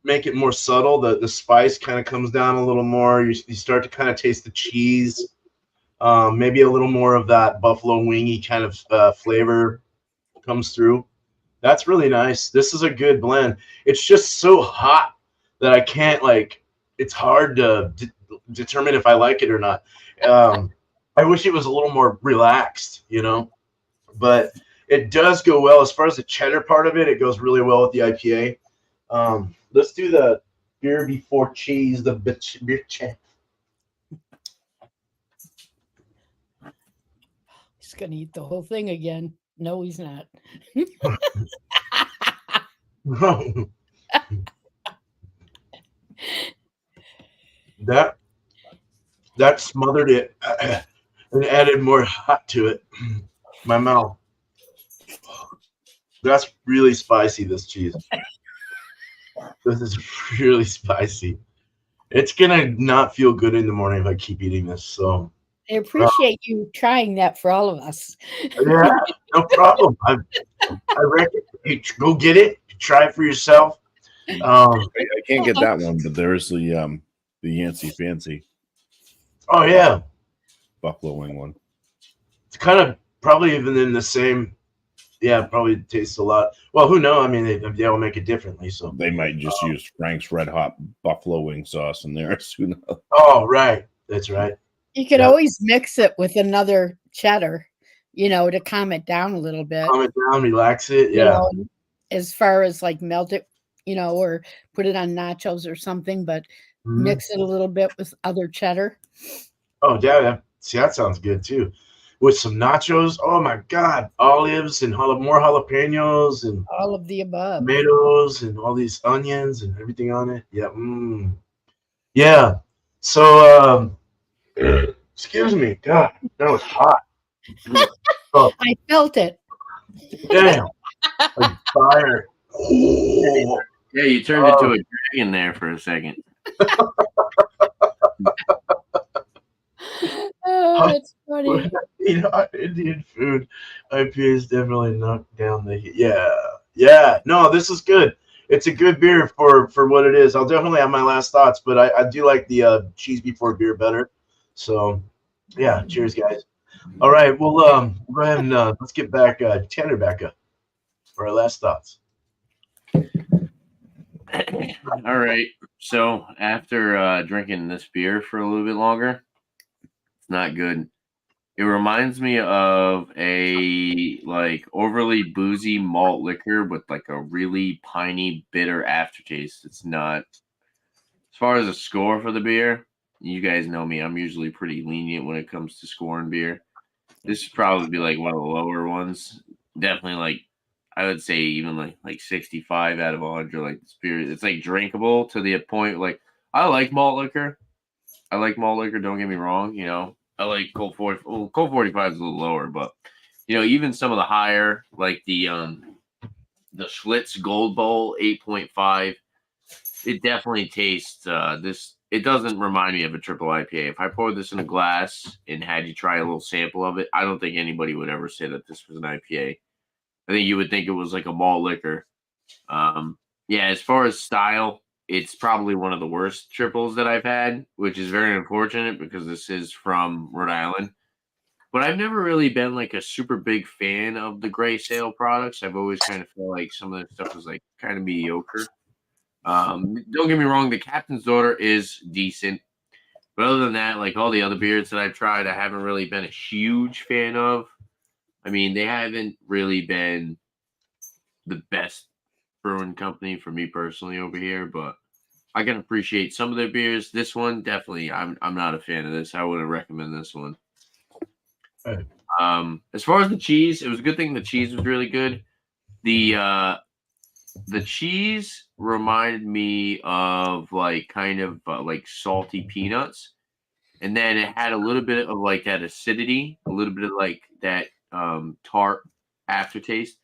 S2: make it more subtle. The spice kind of comes down a little more. You start to kind of taste the cheese, maybe a little more of that buffalo wingy kind of flavor comes through. That's really nice. This is a good blend. It's just so hot that I can't it's hard to determine if I like it or not. I wish it was a little more relaxed, but it does go well. As far as the cheddar part of it, it goes really well with the IPA. Let's do the beer before cheese, the beer check.
S3: He's going to eat the whole thing again. No, he's not.
S2: That smothered it and added more hot to it. My mouth. That's really spicy, this cheese. This is really spicy. It's gonna not feel good in the morning if I keep eating this. So
S3: I appreciate you trying that for all of us.
S2: Yeah, no problem. I reckon you go get it, try it for yourself.
S5: I can't get that one, but there is the Yancey Fancy.
S2: Oh yeah,
S5: buffalo wing one.
S2: It's kind of probably even in the same. Yeah, probably tastes a lot. Well, who knows? I mean, they'll make it differently. So
S5: they might just use Frank's Red Hot buffalo wing sauce in there. Who knows?
S2: Oh, right. That's right.
S3: You could always mix it with another cheddar, to calm it down a little bit.
S2: Calm it down, relax it. Yeah.
S3: As far as like melt it, or put it on nachos or something, but mix it a little bit with other cheddar.
S2: Oh, yeah. See, that sounds good too. With some nachos. Oh my God. Olives and more jalapenos and
S3: all of the above.
S2: Tomatoes and all these onions and everything on it. Yeah. Yeah. So, excuse me. God, that was hot.
S3: I felt it.
S2: Damn. Like fire. Oh,
S4: Yeah, you turned into a dragon there for a second.
S3: Oh, it's funny.
S2: Indian food, IPAs definitely knocked down the heat. Yeah. No, this is good. It's a good beer for what it is. I'll definitely have my last thoughts, but I do like the cheese before beer better. So, yeah. Cheers, guys. All right. Well, we'll go ahead and let's get back Tanner back up for our last thoughts.
S4: All right. So after drinking this beer for a little bit longer, it's not good. It reminds me of a like overly boozy malt liquor with like a really piney, bitter aftertaste. It's not. As far as a score for the beer, you guys know me. I'm usually pretty lenient when it comes to scoring beer. This would probably be like one of the lower ones. Definitely like I would say even like 65 out of 100. Like this beer, it's like drinkable to the point. Like I like malt liquor. I like malt liquor. Don't get me wrong. You know I like Colt 40. Well, Colt 45 is a little lower, but even some of the higher like the Schlitz Gold Bowl 8.5. It definitely tastes this. It doesn't remind me of a triple IPA. If I poured this in a glass and had you try a little sample of it, I don't think anybody would ever say that this was an IPA. I think you would think it was like a malt liquor. Yeah, as far as style, it's probably one of the worst triples that I've had, which is very unfortunate because this is from Rhode Island. But I've never really been like a super big fan of the Gray Sale products. I've always kind of felt like some of the stuff was like kind of mediocre. Don't get me wrong, the Captain's Daughter is decent. But other than that, like all the other beers that I've tried, I haven't really been a huge fan of. I mean, they haven't really been the best brewing company for me personally over here, but I can appreciate some of their beers. This one, definitely, I'm not a fan of this. I wouldn't recommend this one.
S2: Right.
S4: As far as the cheese, it was a good thing the cheese was really good. The cheese reminded me of like kind of like salty peanuts, and then it had a little bit of like that acidity, a little bit of like that tart aftertaste.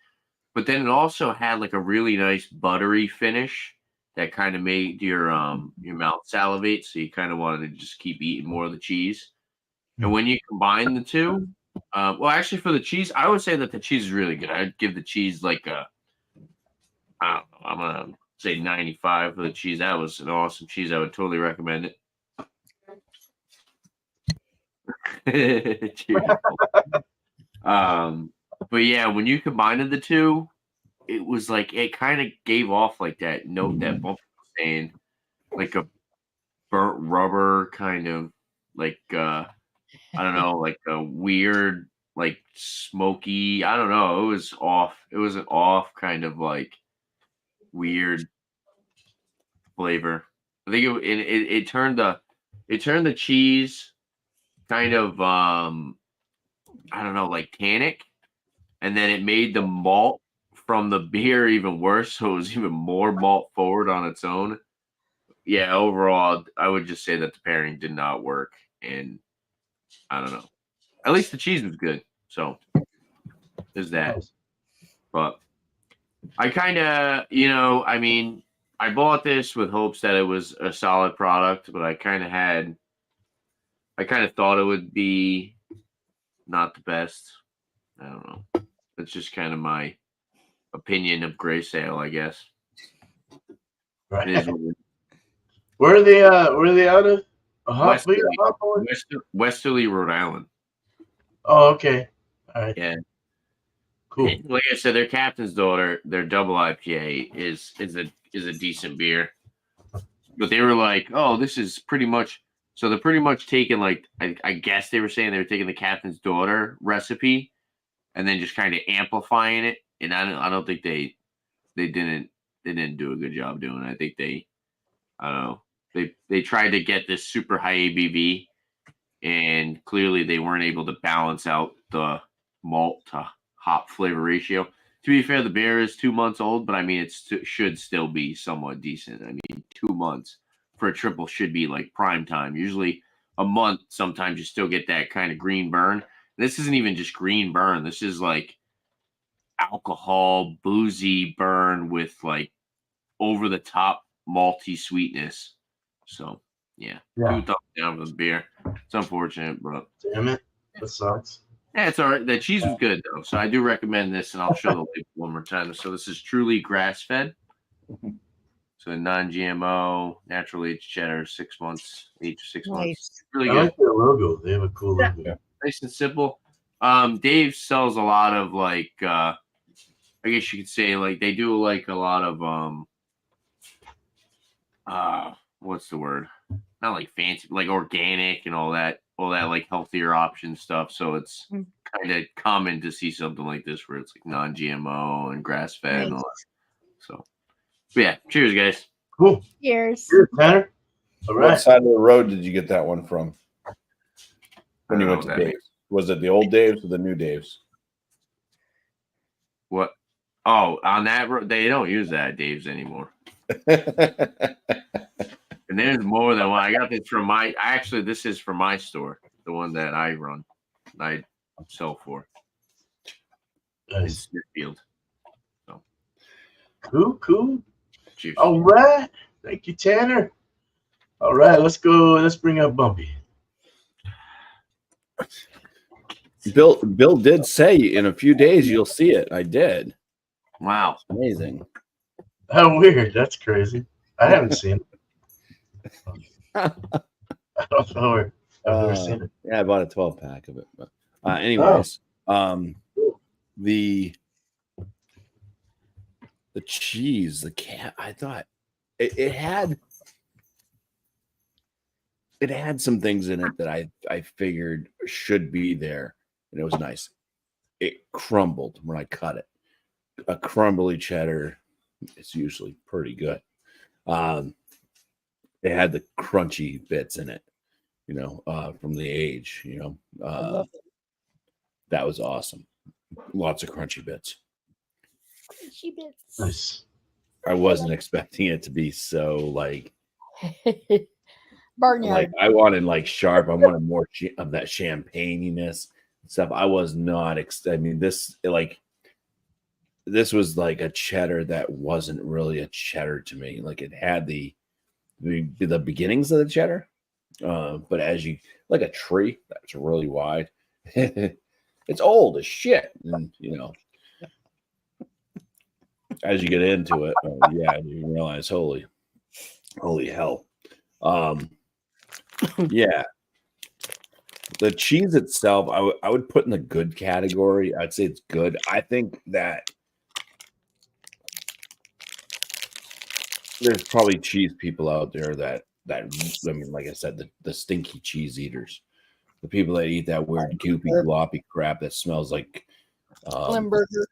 S4: But then it also had like a really nice buttery finish that kind of made your mouth salivate, so you kind of wanted to just keep eating more of the cheese. And when you combine the two, well, actually for the cheese, I would say that the cheese is really good. I'd give the cheese like a I don't know, I'm gonna say 95 for the cheese. That was an awesome cheese. I would totally recommend it. Cheers. But yeah, when you combined the two, it was like it kind of gave off like that note that Bumpy was saying, like a burnt rubber kind of like I don't know, like a weird like smoky. I don't know. It was off. It was an off kind of like weird flavor. I think it turned the cheese kind of I don't know, like tannic, and then it made the malt from the beer even worse, so it was even more malt forward on its own. Yeah, overall, I would just say that the pairing did not work, and I don't know. At least the cheese was good, so there's that.
S2: Nice.
S4: But I kind of, I mean, I bought this with hopes that it was a solid product, but I kind of thought it would be not the best. I don't know. That's just kind of my opinion of Gray Sale, I guess.
S2: Right.
S4: It is what it is.
S2: Where are they? Where are they out of?
S4: Westerly,
S2: Hop Boy?
S4: Westerly, Rhode Island.
S2: Oh, okay. All right.
S4: Yeah.
S2: Cool.
S4: Like I said, their Captain's Daughter, their double IPA is a decent beer. But they were like, oh, this is pretty much. So they're pretty much taking like I guess they were saying they were taking the Captain's Daughter recipe and then just kind of amplifying it. And I don't think they didn't do a good job doing it. I think I don't know. They tried to get this super high ABV, and clearly they weren't able to balance out the malt to hop flavor ratio. To be fair, the beer is 2 months old, but I mean it should still be somewhat decent. I mean, 2 months for a triple should be like prime time. Usually a month, sometimes you still get that kind of green burn. This isn't even just green burn. This is like alcohol, boozy burn with like over the top malty sweetness. So yeah, 2 thumbs down for the beer. It's unfortunate, but
S2: Damn it, that sucks.
S4: yeah, it's all right. The cheese was good though, so I do recommend this, and I'll show the label one more time. So this is truly grass fed. So non-GMO, natural aged cheddar, 6 months, 8 to 6 months.
S3: Nice.
S4: Really
S2: I
S4: good.
S2: like their logo. They have a cool logo.
S5: Yeah.
S4: Nice and simple. Dave sells a lot of like I guess you could say like they do like a lot of what's the word? Not like fancy, like organic and all that like healthier option stuff. So it's kind of common to see something like this where it's like non-GMO and grass fed and all that. So yeah, cheers guys.
S2: Cool.
S3: Cheers.
S2: Cheers, Tanner. All
S5: What
S2: right.
S5: side of the road did you get that one from? When you
S4: I don't
S5: went
S4: know
S5: to
S4: what that
S5: Dave's? Was it the old Dave's or the new Dave's?
S4: What? Oh, on that road, they don't use that at Dave's anymore. And there's more than one. I got this from this is from my store, the one that I run, I sell for in
S2: Nice.
S4: Smithfield.
S2: Cool.
S4: Cheers.
S2: All right. Thank you, Tanner. All right, let's go. Let's bring up Bumpy.
S5: Bill did say in a few days you'll see it. I did.
S4: Wow.
S5: Amazing.
S2: How weird. That's crazy. I haven't seen it. I don't know where. I've never seen it.
S5: Yeah, I bought a 12-pack of it. But anyways, the cheese, the cat, I thought it had some things in it that I figured should be there, and it was nice. It crumbled when I cut it. A crumbly cheddar is usually pretty good. It had the crunchy bits in it, from the age, that was awesome. Lots of crunchy bits.
S3: Crunchy bits.
S2: Nice.
S5: I wasn't expecting it to be so like
S3: Barnyard.
S5: I wanted like sharp. I wanted more of that champagniness stuff. I was not. This was like a cheddar that wasn't really a cheddar to me. Like it had the beginnings of the cheddar, but as you like a tree that's really wide. It's old as shit, and as you get into it, you realize, holy hell. Yeah, the cheese itself, I would put in the good category. I'd say it's good. I think that there's probably cheese people out there that I mean, like I said, the stinky cheese eaters, the people that eat that weird goopy gloppy crap that smells like
S3: Limburger.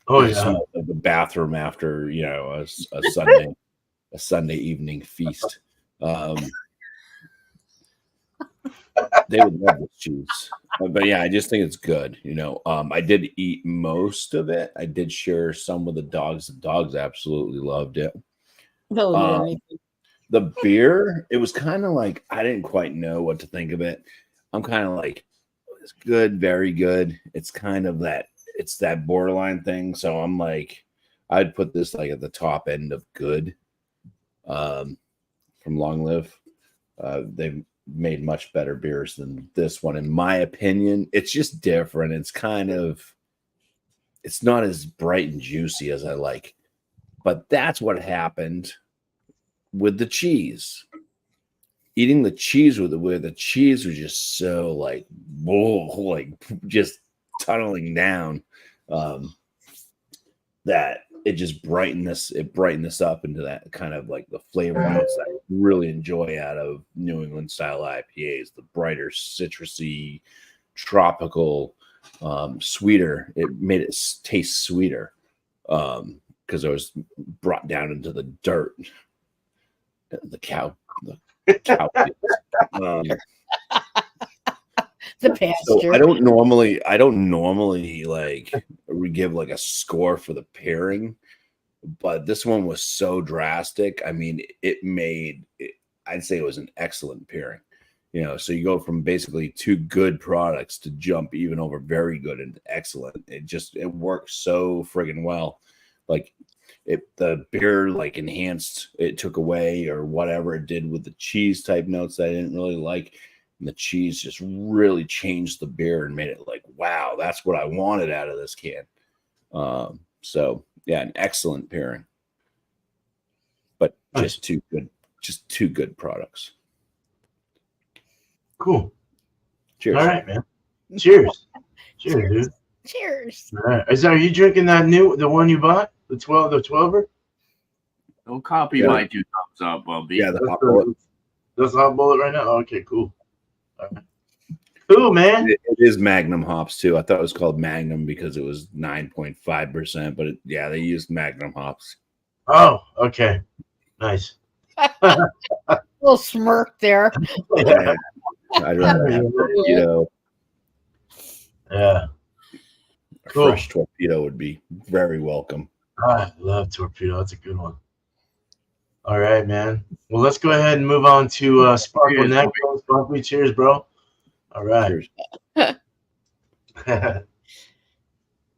S2: Oh
S5: it
S2: yeah.
S5: smells like the bathroom after a Sunday evening feast. They would love this cheese, but yeah, I just think it's good. I did eat most of it. I did share some with the dogs. The dogs absolutely loved it. The beer, it was kind of like I didn't quite know what to think of it. I'm kind of like, it's good, very good. It's kind of that borderline thing. So I'm like, I'd put this like at the top end of good. From Long Live, they've made much better beers than this one, in my opinion. It's just different. It's not as bright and juicy as I like, but that's what happened with the cheese. Eating the cheese with the cheese was just so like, whoa, like just tunneling down, that it just brightened this up into that kind of like the flavor notes that I really enjoy out of New England style IPAs, the brighter, citrusy, tropical, sweeter. It made it taste sweeter because I was brought down into the dirt, the cow.
S3: The pasture.
S5: So I don't normally like give like a score for the pairing, but this one was so drastic. I mean, I'd say it was an excellent pairing. So you go from basically two good products to jump even over very good and excellent. It works so friggin' well. Like the beer like enhanced, it took away or whatever it did with the cheese type notes that I didn't really like. And the cheese just really changed the beer and made it like, wow, that's what I wanted out of this can. So yeah, an excellent pairing, but just two good products.
S2: Cool.
S5: Cheers.
S2: All right, man. Cheers. Cheers, dude.
S3: Cheers.
S2: All right. Are you drinking the one you bought? The 12er?
S4: Don't copy my 2 thumbs up, Bumpy.
S5: Yeah, the hot bullet.
S2: That's hot bullet right now? Oh, okay, cool. All right. Cool, man.
S5: It is Magnum hops too. I thought it was called Magnum because it was 9.5%, but they used Magnum hops.
S2: Oh, okay. Nice.
S3: Little smirk there.
S5: Yeah. I'd rather have torpedo.
S2: Yeah.
S5: A
S2: Cool.
S5: fresh torpedo would be very welcome.
S2: I love torpedo. That's a good one. All right, man. Well, let's go ahead and move on to Sparkle
S4: Cheers,
S2: next. Bumpy. Cheers, bro. All right.
S5: Cheers.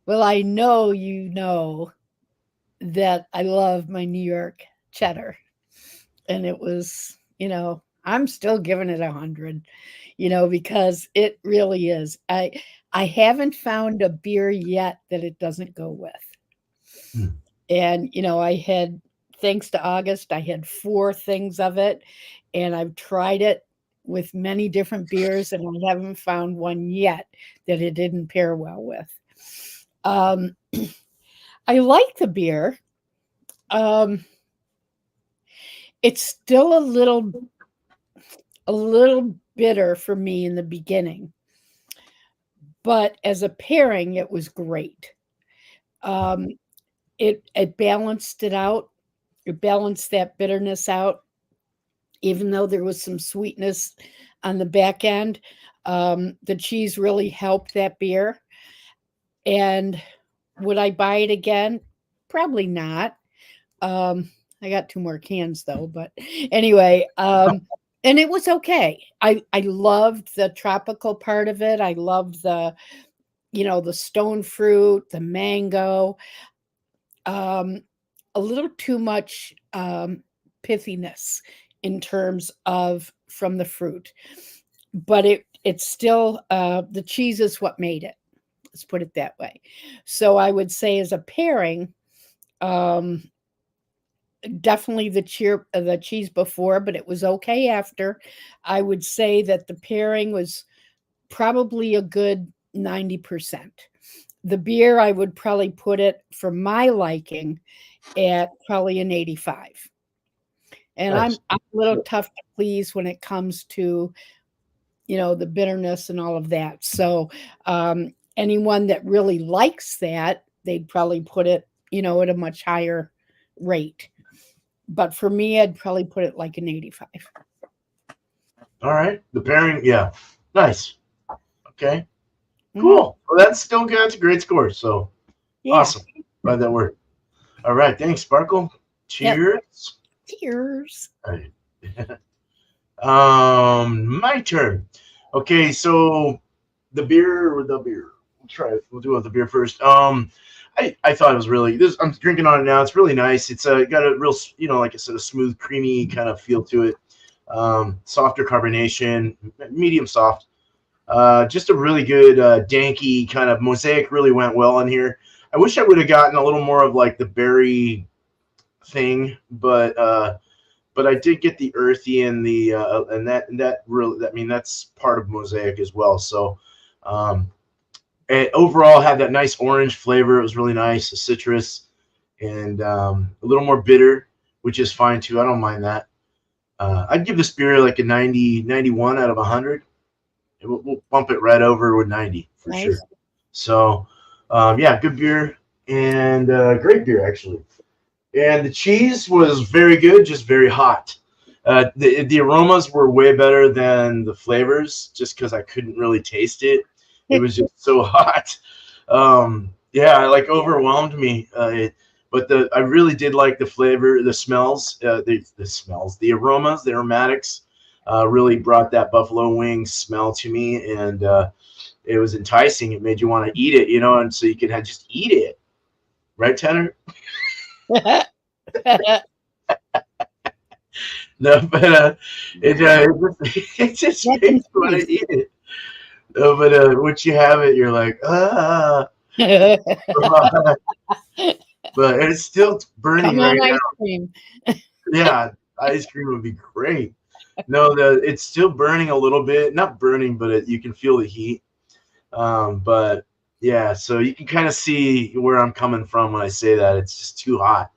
S3: Well, I know you know that I love my New York cheddar. And it was, I'm still giving it 100, because it really is. I haven't found a beer yet that it doesn't go with. And, I had, thanks to August, I had 4 things of it, and I've tried it with many different beers, and I haven't found one yet that it didn't pair well with. I like the beer. It's still a little bitter for me in the beginning, but as a pairing, it was great. It balanced it out. It balanced that bitterness out, even though there was some sweetness on the back end. The cheese really helped that beer. And would I buy it again? Probably not. I got 2 more cans though, but anyway, and it was okay. I loved the tropical part of it. I loved the stone fruit, the mango, a little too much pithiness in terms of from the fruit, but it's still the cheese is what made it. Let's put it that way. So I would say as a pairing, definitely the cheese before, but it was okay after. I would say that the pairing was probably a good 90%. The beer, I would probably put it, for my liking, at probably an 85. And
S2: Nice.
S3: I'm a little tough to please when it comes to, the bitterness and all of that. So anyone that really likes that, they'd probably put it, at a much higher rate. But for me, I'd probably put it like an 85.
S2: All right. The pairing, yeah. Nice. Okay. Cool. Well, that's still good. That's a great score. So
S3: Yeah.
S2: awesome. Glad that worked. All right. Thanks, Sparkle. Cheers.
S3: Cheers.
S2: All right. My turn. Okay, so the beer. We'll try it. We'll do the beer first. I thought it was really this. I'm drinking on it now. It's really nice. It's got a real, like I said, a smooth, creamy kind of feel to it. Softer carbonation, medium soft. Just a really good danky kind of mosaic. Really went well in here. I wish I would have gotten a little more of like the berry thing, but I did get the earthy and the and that really, I mean, that's part of mosaic as well. So it overall had that nice orange flavor. It was really nice, a citrus, and a little more bitter, which is fine too. I don't mind that. I'd give this beer like a 91 out of 100. We'll bump it right over with 90 for sure. So yeah, good beer and great beer actually. And the cheese was very good, just very hot. The aromas were way better than the flavors, just because I couldn't really taste it. It was just so hot. Yeah, it like overwhelmed me. But I really did like the flavor, the smells, the aromas, the aromatics. Really brought that buffalo wing smell to me, and it was enticing. It made you want to eat it, and so you could just eat it, right, Tanner? No, but it just
S3: That's
S2: makes me want
S3: nice.
S2: to eat it. No, but once you have it, you're like, ah. But it's still burning
S3: Come
S2: right
S3: on,
S2: now.
S3: ice cream.
S2: Yeah, ice cream would be great. No, it's still burning a little bit. Not burning, but you can feel the heat. But yeah, so you can kind of see where I'm coming from when I say that. It's just too hot.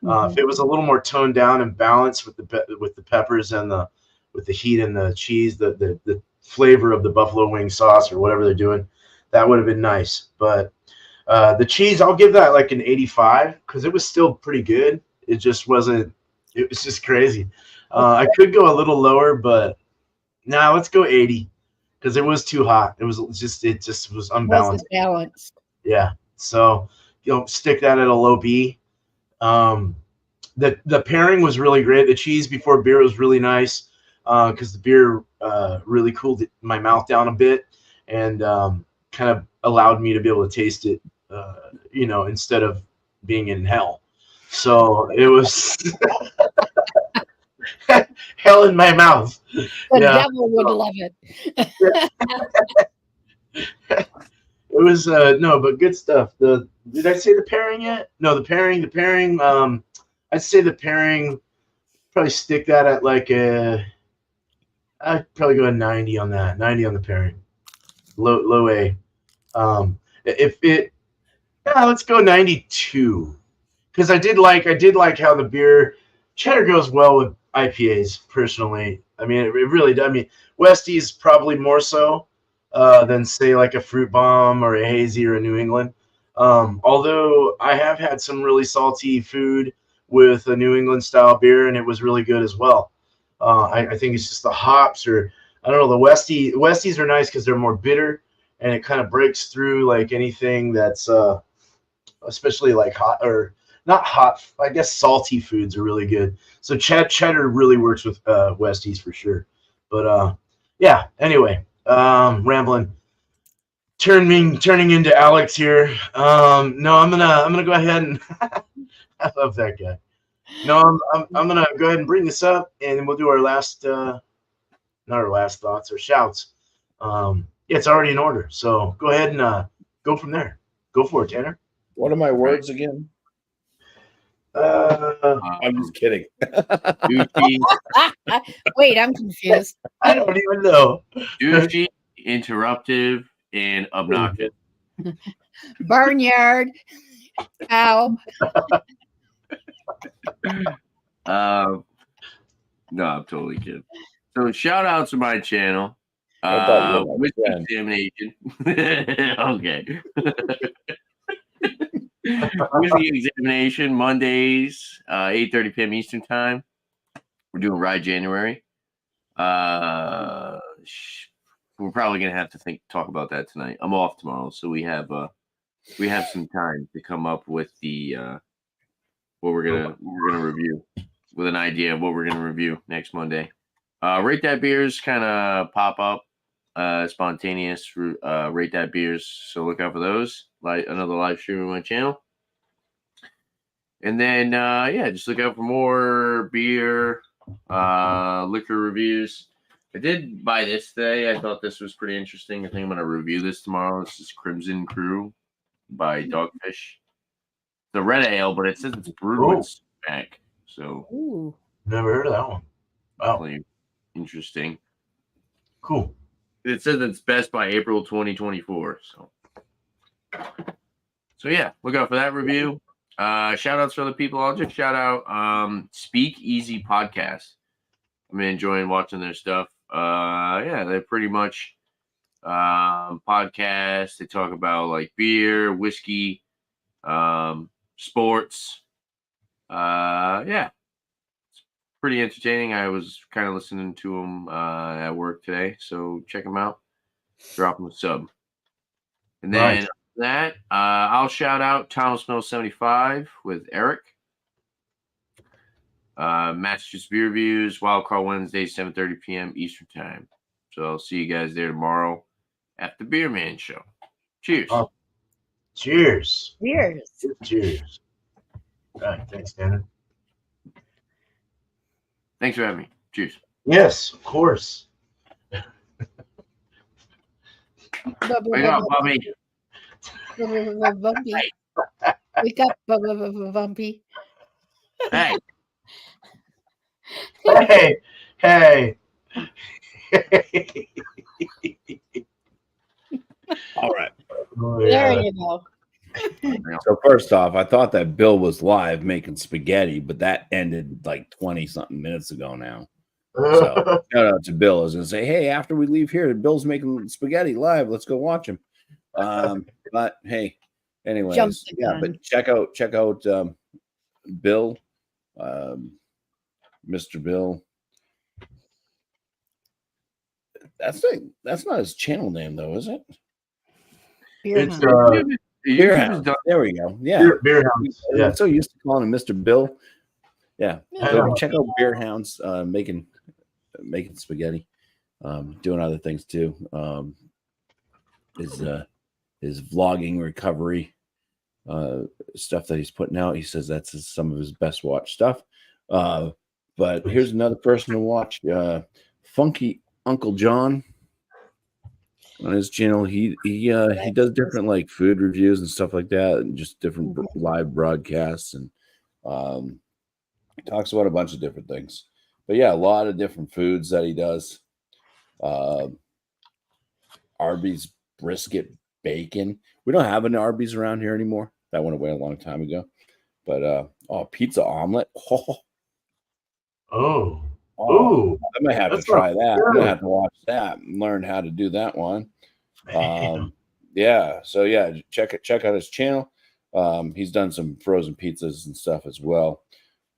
S2: If it was a little more toned down and balanced with the peppers and with the heat and the cheese, the flavor of the buffalo wing sauce or whatever they're doing, that would have been nice. But the cheese, I'll give that like an 85 because it was still pretty good. It just wasn't. It was just crazy. I could go a little lower, but nah, let's go 80 because it was too hot. It just was unbalanced.
S3: Wasn't balanced.
S2: Yeah. So stick that at a low B. Um, the pairing was really great. The cheese before beer was really nice because the beer really cooled my mouth down a bit and kind of allowed me to be able to taste it, instead of being in hell. So it was hell in my mouth.
S3: The
S2: Yeah.
S3: devil would love it.
S2: It was no, but good stuff. Did I say the pairing yet? No, the pairing. I'd say the pairing. Probably stick that at like I'd probably go a 90 on that. 90 on the pairing. Low A. If it, yeah, let's go 92. Because I did like how the beer cheddar goes well with IPAs. Personally, I mean, it really does. I mean, Westie's probably more so than say like a Fruit Bomb or a Hazy or a New England. Although I have had some really salty food with a New England style beer, and it was really good as well. I think it's just the hops, or I don't know. The Westies are nice because they're more bitter, and it kind of breaks through like anything that's especially like hot or not hot. I guess salty foods are really good. So cheddar really works with Westies for sure. But yeah. Anyway, rambling. Turning into Alex here. No, I'm gonna go ahead and I love that guy. No, I'm gonna go ahead and bring this up, and then we'll do our last, not our last thoughts or shouts. Yeah, it's already in order, so go ahead and go from there. Go for it, Tanner.
S5: What are my words again? I'm just kidding.
S4: Douchey,
S3: Wait, I'm confused.
S2: I don't even know.
S4: douchey, interruptive, and obnoxious.
S3: Barnyard. Cow.
S4: No, I'm totally kidding. So shout out to my channel.
S5: I thought you were my
S4: Whiskey
S5: friend.
S4: examination. Okay. Whiskey examination Mondays, 8:30 p.m. Eastern time. We're doing Rye January. We're probably gonna have to talk about that tonight. I'm off tomorrow, so we have some time to come up with the what we're gonna review, with an idea of what we're gonna review next Monday. Rate That Beers kind of pop up, spontaneous Rate That Beers, so look out for those. Like another live stream on my channel. And then just look out for more beer, liquor reviews. I did buy this today. I thought this was pretty interesting. I think I'm gonna review this tomorrow. This is Crimson Crew by Dogfish. It's a red ale, but it says it's brewed with spec. So
S3: Ooh.
S2: Never heard of that one. Wow,
S4: definitely interesting.
S2: cool.
S4: It says it's best by April 2024. So yeah, look out for that review. Shout outs for other people. I'll just shout out Speak Easy Podcast. I've been enjoying watching their stuff. They're pretty much podcasts. They talk about like beer, whiskey, sports. It's pretty entertaining. I was kind of listening to them at work today, so check them out. Drop them a sub. And then
S2: Nice.
S4: that, I'll shout out Thomas Mill 75 with Eric. Massachusetts Beer Reviews, Wildcard Wednesday, 7:30 p.m. Eastern Time. So I'll see you guys there tomorrow at the Beer Man Show. Cheers.
S2: Cheers.
S3: Cheers.
S2: Cheers. All right, thanks, Tanner.
S4: Thanks for having me. Cheers.
S2: Yes, of course.
S4: Wake up, Bumpy.
S3: Bumpy. Wake up, Bumpy.
S4: Hey.
S2: Hey, hey.
S5: All right.
S2: Oh,
S3: There
S2: yeah.
S3: you go.
S5: So first off, I thought that Bill was live making spaghetti, but that ended like 20 something minutes ago now. So shout out to Bill. I was gonna say, hey, after we leave here, Bill's making spaghetti live. Let's go watch him. But hey, anyways,
S3: Jumped the
S5: yeah,
S3: gun.
S5: but check out Bill, Mr. Bill. That's not his channel name though, is it?
S3: Beer
S2: It's
S3: hound.
S5: Beer
S4: YouTube is
S5: Hounds.
S4: done.
S5: There we go. Yeah.
S2: Beer Hounds.
S5: I'm
S2: Yeah.
S5: so used to calling him Mr. Bill. Yeah.
S2: I
S5: Go
S2: know.
S5: check out Beer Hounds making spaghetti. Doing other things too. His vlogging recovery stuff that he's putting out. He says that's some of his best watched stuff. But here's another person to watch. Funky Uncle John. On his channel, he does different like food reviews and stuff like that, and just different live broadcasts, and he talks about a bunch of different things. But yeah, a lot of different foods that he does. Arby's brisket bacon. We don't have an Arby's around here anymore. That went away a long time ago. But pizza omelet.
S2: Oh.
S5: Oh,
S2: Ooh.
S5: I might have to
S2: That's
S5: try
S2: not
S5: that. I'm
S2: good.
S5: gonna have to watch that and learn how to do that one.
S2: Man.
S5: Yeah, so yeah, check out his channel. He's done some frozen pizzas and stuff as well.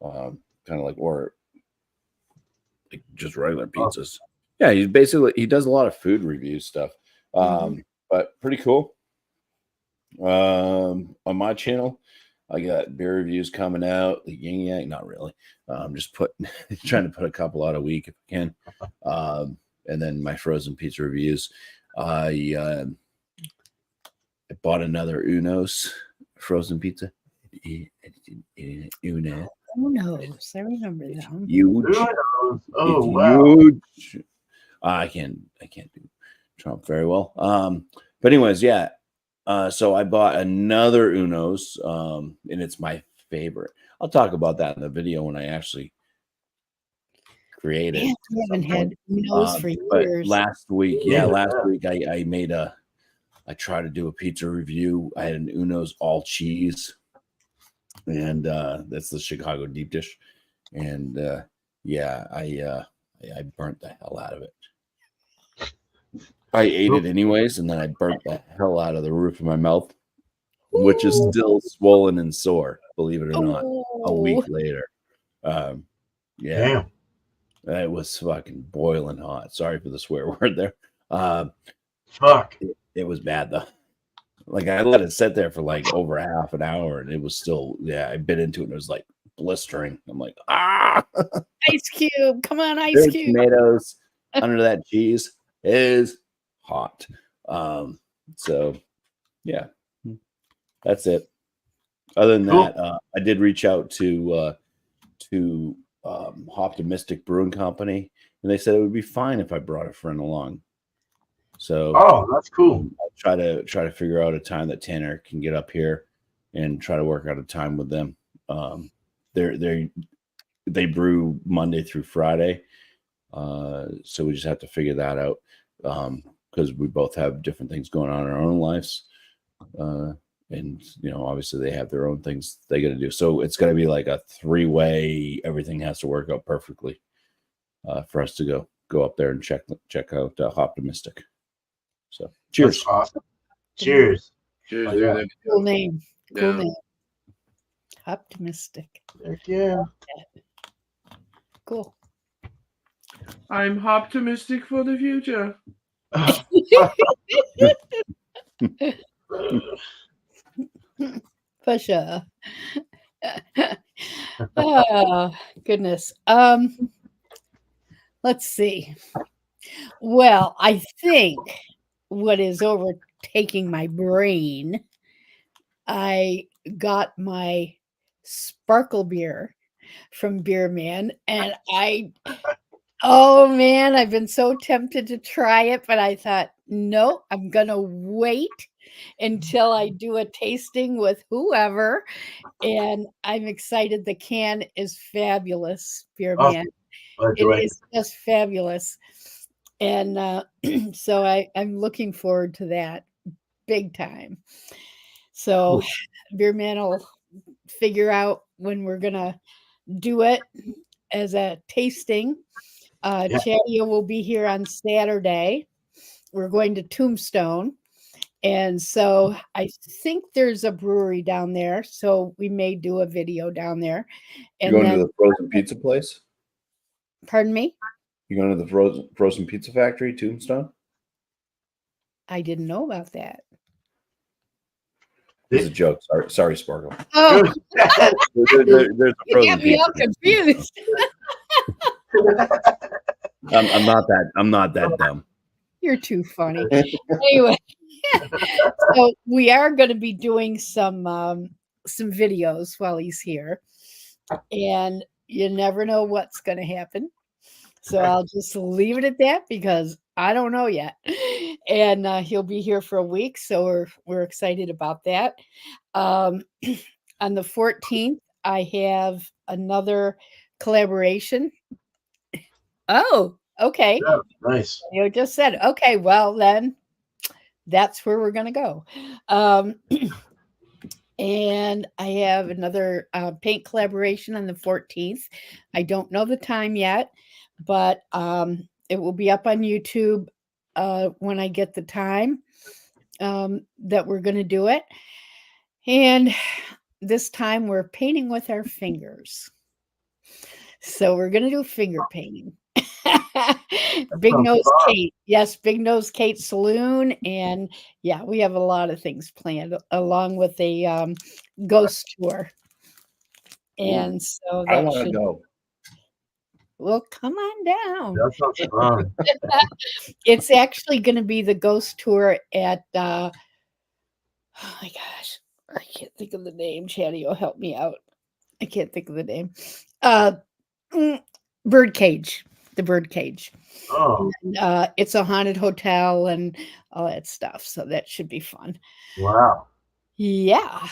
S5: Kind of like just regular pizzas. Yeah, he does a lot of food review stuff. But pretty cool. On my channel, I got beer reviews coming out. The yin yang, not really. I'm just trying to put a couple out a week if I can. And then my frozen pizza reviews. I bought another Uno's frozen pizza. Uno.
S3: Who knows? I remember that one.
S5: Huge.
S2: Oh,
S5: It's
S2: wow.
S5: huge. I can't do Trump very well. But anyways, yeah. So I bought another Uno's, and it's my favorite. I'll talk about that in the video when I actually create it.
S3: Man, we haven't had Uno's for
S5: But
S3: years.
S5: last week I made I tried to do a pizza review. I had an Uno's all cheese, and that's the Chicago deep dish. And yeah, I burnt the hell out of it. I ate it anyways, and then I burnt the hell out of the roof of my mouth, which is still swollen and sore, believe it or not, a week later. Yeah,
S2: Damn.
S5: it was fucking boiling hot. Sorry for the swear word there.
S2: Fuck.
S5: It was bad though. Like I let it sit there for like over half an hour, and it was still, yeah, I bit into it and it was like blistering. I'm like,
S3: Ice Cube. Come on, Ice
S5: there's
S3: Cube.
S5: tomatoes under that cheese is hot. So yeah, that's it. Other than
S2: Cool.
S5: that, I did reach out to Optimistic Brewing Company, and they said it would be fine if I brought a friend along. So
S2: That's cool.
S5: I'll try to figure out a time that Tanner can get up here and try to work out a time with them. They brew Monday through Friday, so we just have to figure that out because we both have different things going on in our own lives, and obviously they have their own things they got to do. So it's going to be like a 3-way. Everything has to work out perfectly for us to go up there and check out Optimistic. So cheers.
S2: That's awesome. Cheers.
S4: Cheers.
S2: Oh, yeah.
S3: Cool name. Cool
S4: Yeah.
S3: name. Optimistic.
S2: Heck yeah.
S3: Cool.
S4: I'm optimistic for the future.
S3: For sure. Oh, goodness. Let's see. Well, I think what is overtaking my brain, I got my sparkle beer from Beer Man, and oh man, I've been so tempted to try it, but I thought, no, I'm gonna wait until I do a tasting with whoever. And I'm excited. The can is fabulous, Beer
S2: Oh,
S3: Man.
S2: by the
S3: It
S2: way.
S3: is just fabulous. And so I'm looking forward to that big time. So
S2: Cool.
S3: Beer Man will figure out when we're gonna do it as a tasting.
S2: Yeah.
S3: Chadeo will be here on Saturday. We're going to Tombstone. And so I think there's a brewery down there. So we may do a video down there.
S5: You
S3: And
S5: going
S3: then,
S5: to the frozen pizza place?
S3: pardon me?
S5: You going to the frozen pizza factory, Tombstone?
S3: I didn't know about that.
S5: It's a joke. Sorry, Sparkle.
S3: Oh,
S5: There's a
S3: you
S5: frozen
S3: got me all
S5: pizza.
S3: confused.
S5: I'm not that dumb.
S3: You're too funny. Anyway, so we are going to be doing some videos while he's here, and you never know what's going to happen. So I'll just leave it at that because I don't know yet. And he'll be here for a week, so we're excited about that. On the 14th, I have another collaboration. Oh, okay.
S2: Yeah, nice.
S3: You just said, okay, well, then that's where we're going to go. And I have another paint collaboration on the 14th. I don't know the time yet, but it will be up on YouTube when I get the time that we're going to do it. And this time we're painting with our fingers. So we're going to do finger painting. Big Nose Kate. Yes, Big Nose Kate Saloon. And yeah, we have a lot of things planned along with a ghost tour. And so
S5: I
S3: that
S5: want to
S3: should
S5: go.
S3: well come on down.
S2: That sounds fun.
S3: It's actually going to be the ghost tour at oh my gosh, I can't think of the name. Chadeo, help me out. I can't think of the name. Birdcage. The Birdcage.
S2: Oh,
S3: And, it's a haunted hotel and all that stuff. So that should be fun.
S2: wow.
S3: Yeah.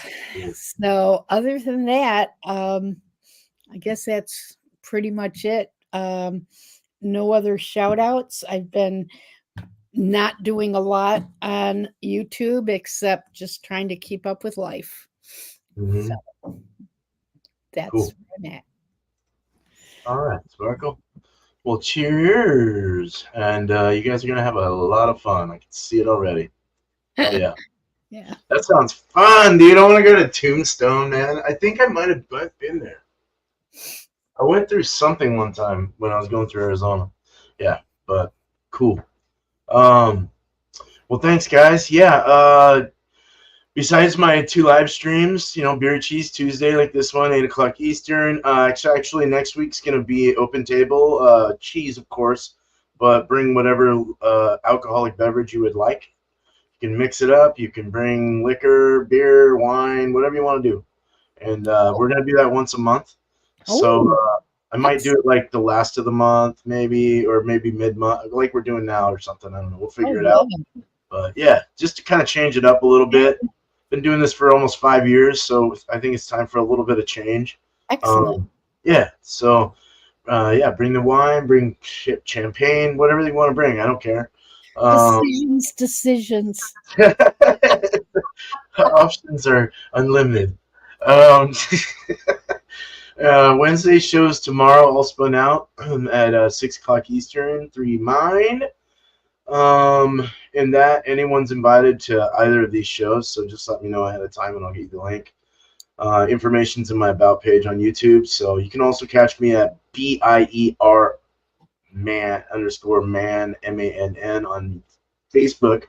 S3: So other than that, I guess that's pretty much it. No other shout outs. I've been not doing a lot on YouTube except just trying to keep up with life.
S2: Mhm.
S3: So that's
S2: Cool.
S3: where I'm at.
S2: All right, Sparkle. Well, cheers. And you guys are going to have a lot of fun. I can see it already. Oh, yeah.
S3: Yeah.
S2: That sounds fun, dude. I want to go to Tombstone, man. I think I might have been there. I went through something one time when I was going through Arizona. Yeah, but cool. Well, thanks, guys. Yeah, besides my 2 live streams, Beer Cheese Tuesday like this one, 8 o'clock Eastern. Actually, next week's going to be open table. Cheese, of course, but bring whatever alcoholic beverage you would like. You can mix it up. You can bring liquor, beer, wine, whatever you want to do. And we're going to do that once a month. So I might do it like the last of the month, maybe, or maybe mid-month, like we're doing now or something. I don't know. We'll figure it out. But yeah, just to kind of change it up a little bit. Been doing this for almost 5 years, so I think it's time for a little bit of change.
S3: Excellent.
S2: Yeah, so yeah, bring the wine, bring champagne, whatever you want to bring. I don't care.
S3: Decisions.
S2: Options are unlimited. Wednesday shows tomorrow all spun out at 6 o'clock Eastern, 3 mine. And that anyone's invited to either of these shows, so just let me know ahead of time and I'll get you the link. Information's in my about page on YouTube, so you can also catch me at BIER man MANN on Facebook.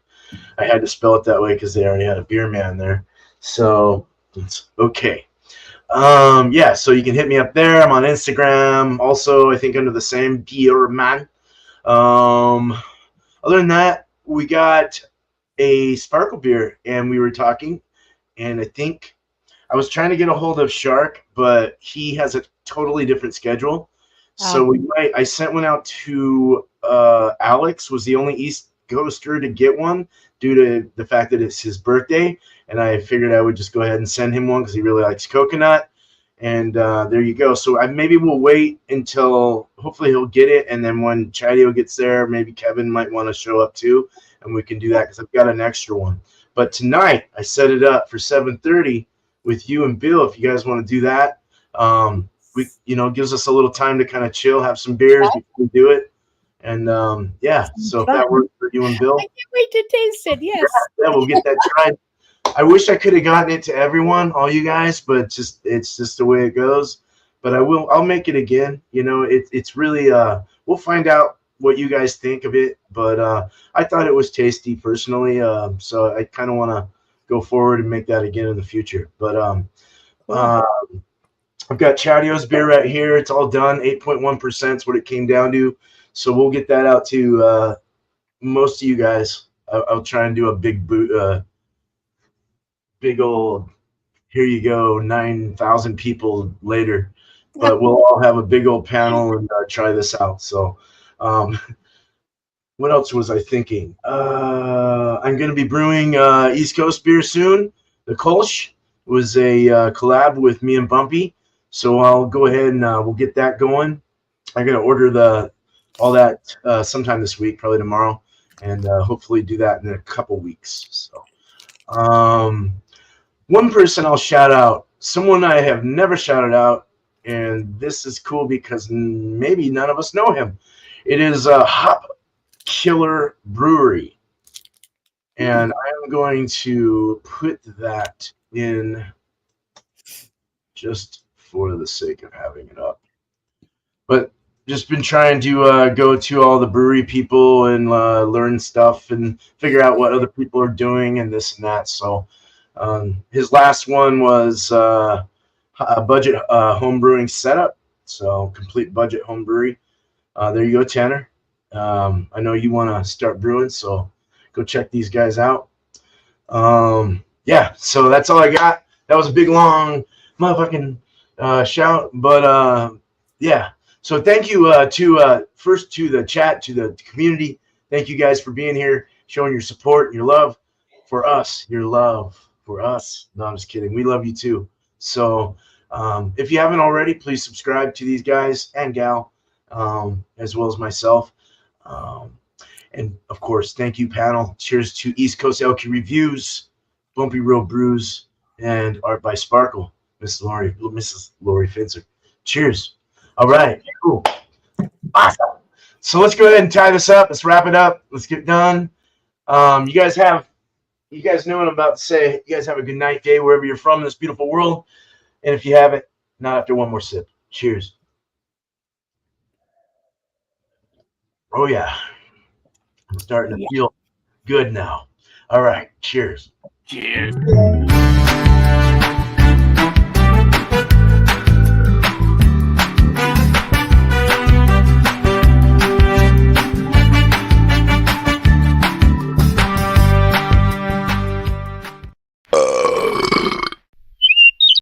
S2: I had to spell it that way because they already had a beer man there, so it's okay. Yeah, so you can hit me up there. I'm on Instagram also, I think under the same beer man. Other than that, we got a Sparkle beer, and we were talking, and I think I was trying to get a hold of Shark, but he has a totally different schedule. So I sent one out to Alex, was the only East Coaster to get one due to the fact that it's his birthday. And I figured I would just go ahead and send him one because he really likes coconut. And there you go. So maybe we'll wait until hopefully he'll get it. And then when Chadeo gets there, maybe Kevin might want to show up too. And we can do that because I've got an extra one. But tonight I set it up for 7:30 with you and Bill. If you guys want to do that, we gives us a little time to kind of chill, have some beers before we do it. And so if that works for you and Bill,
S3: I can't wait to taste it. Yes.
S2: yeah, we'll get that tried. I wish I could have gotten it to everyone, all you guys, but it's just the way it goes. But I'll make it again. It's really we'll find out what you guys think of it. But I thought it was tasty personally. So I kind of want to go forward and make that again in the future. But I've got Chadeo's beer right here. It's all done. 8.1% is what it came down to. So we'll get that out to most of you guys. I'll try and do a big old, here you go, 9,000 people later. But we'll all have a big old panel and try this out. So what else was I thinking? I'm going to be brewing East Coast beer soon. The Kolsch was a collab with me and Bumpy. So I'll go ahead and we'll get that going. I'm going to order all that sometime this week, probably tomorrow, and hopefully do that in a couple weeks. So one person I'll shout out, someone I have never shouted out, and this is cool because maybe none of us know him. It is Hop Killer Brewery. And I'm going to put that in just for the sake of having it up. But just been trying to go to all the brewery people and learn stuff and figure out what other people are doing and this and that. So his last one was a budget home brewing setup. So complete budget home brewery. There you go, Tanner. I know you want to start brewing, so go check these guys out. So that's all I got. That was a big, long motherfucking shout. But so thank you first to the chat, to the community. Thank you guys for being here, showing your support and your love for us, your love for us. No, I'm just kidding. We love you too. So if you haven't already, please subscribe to these guys and gal, as well as myself. And of course, thank you, panel. Cheers to East Coast LQ Reviews, Bumpy Real Brews, and Art by Sparkle, Mrs. Lori Finzer. Cheers. All right, cool. Awesome. So let's go ahead and tie this up. Let's wrap it up. Let's get done. You guys know what I'm about to say. You guys have a good night, day, wherever you're from in this beautiful world. And if you haven't, not after one more sip. Cheers. Oh, yeah. I'm starting to feel good now. All right. Cheers.
S4: Cheers.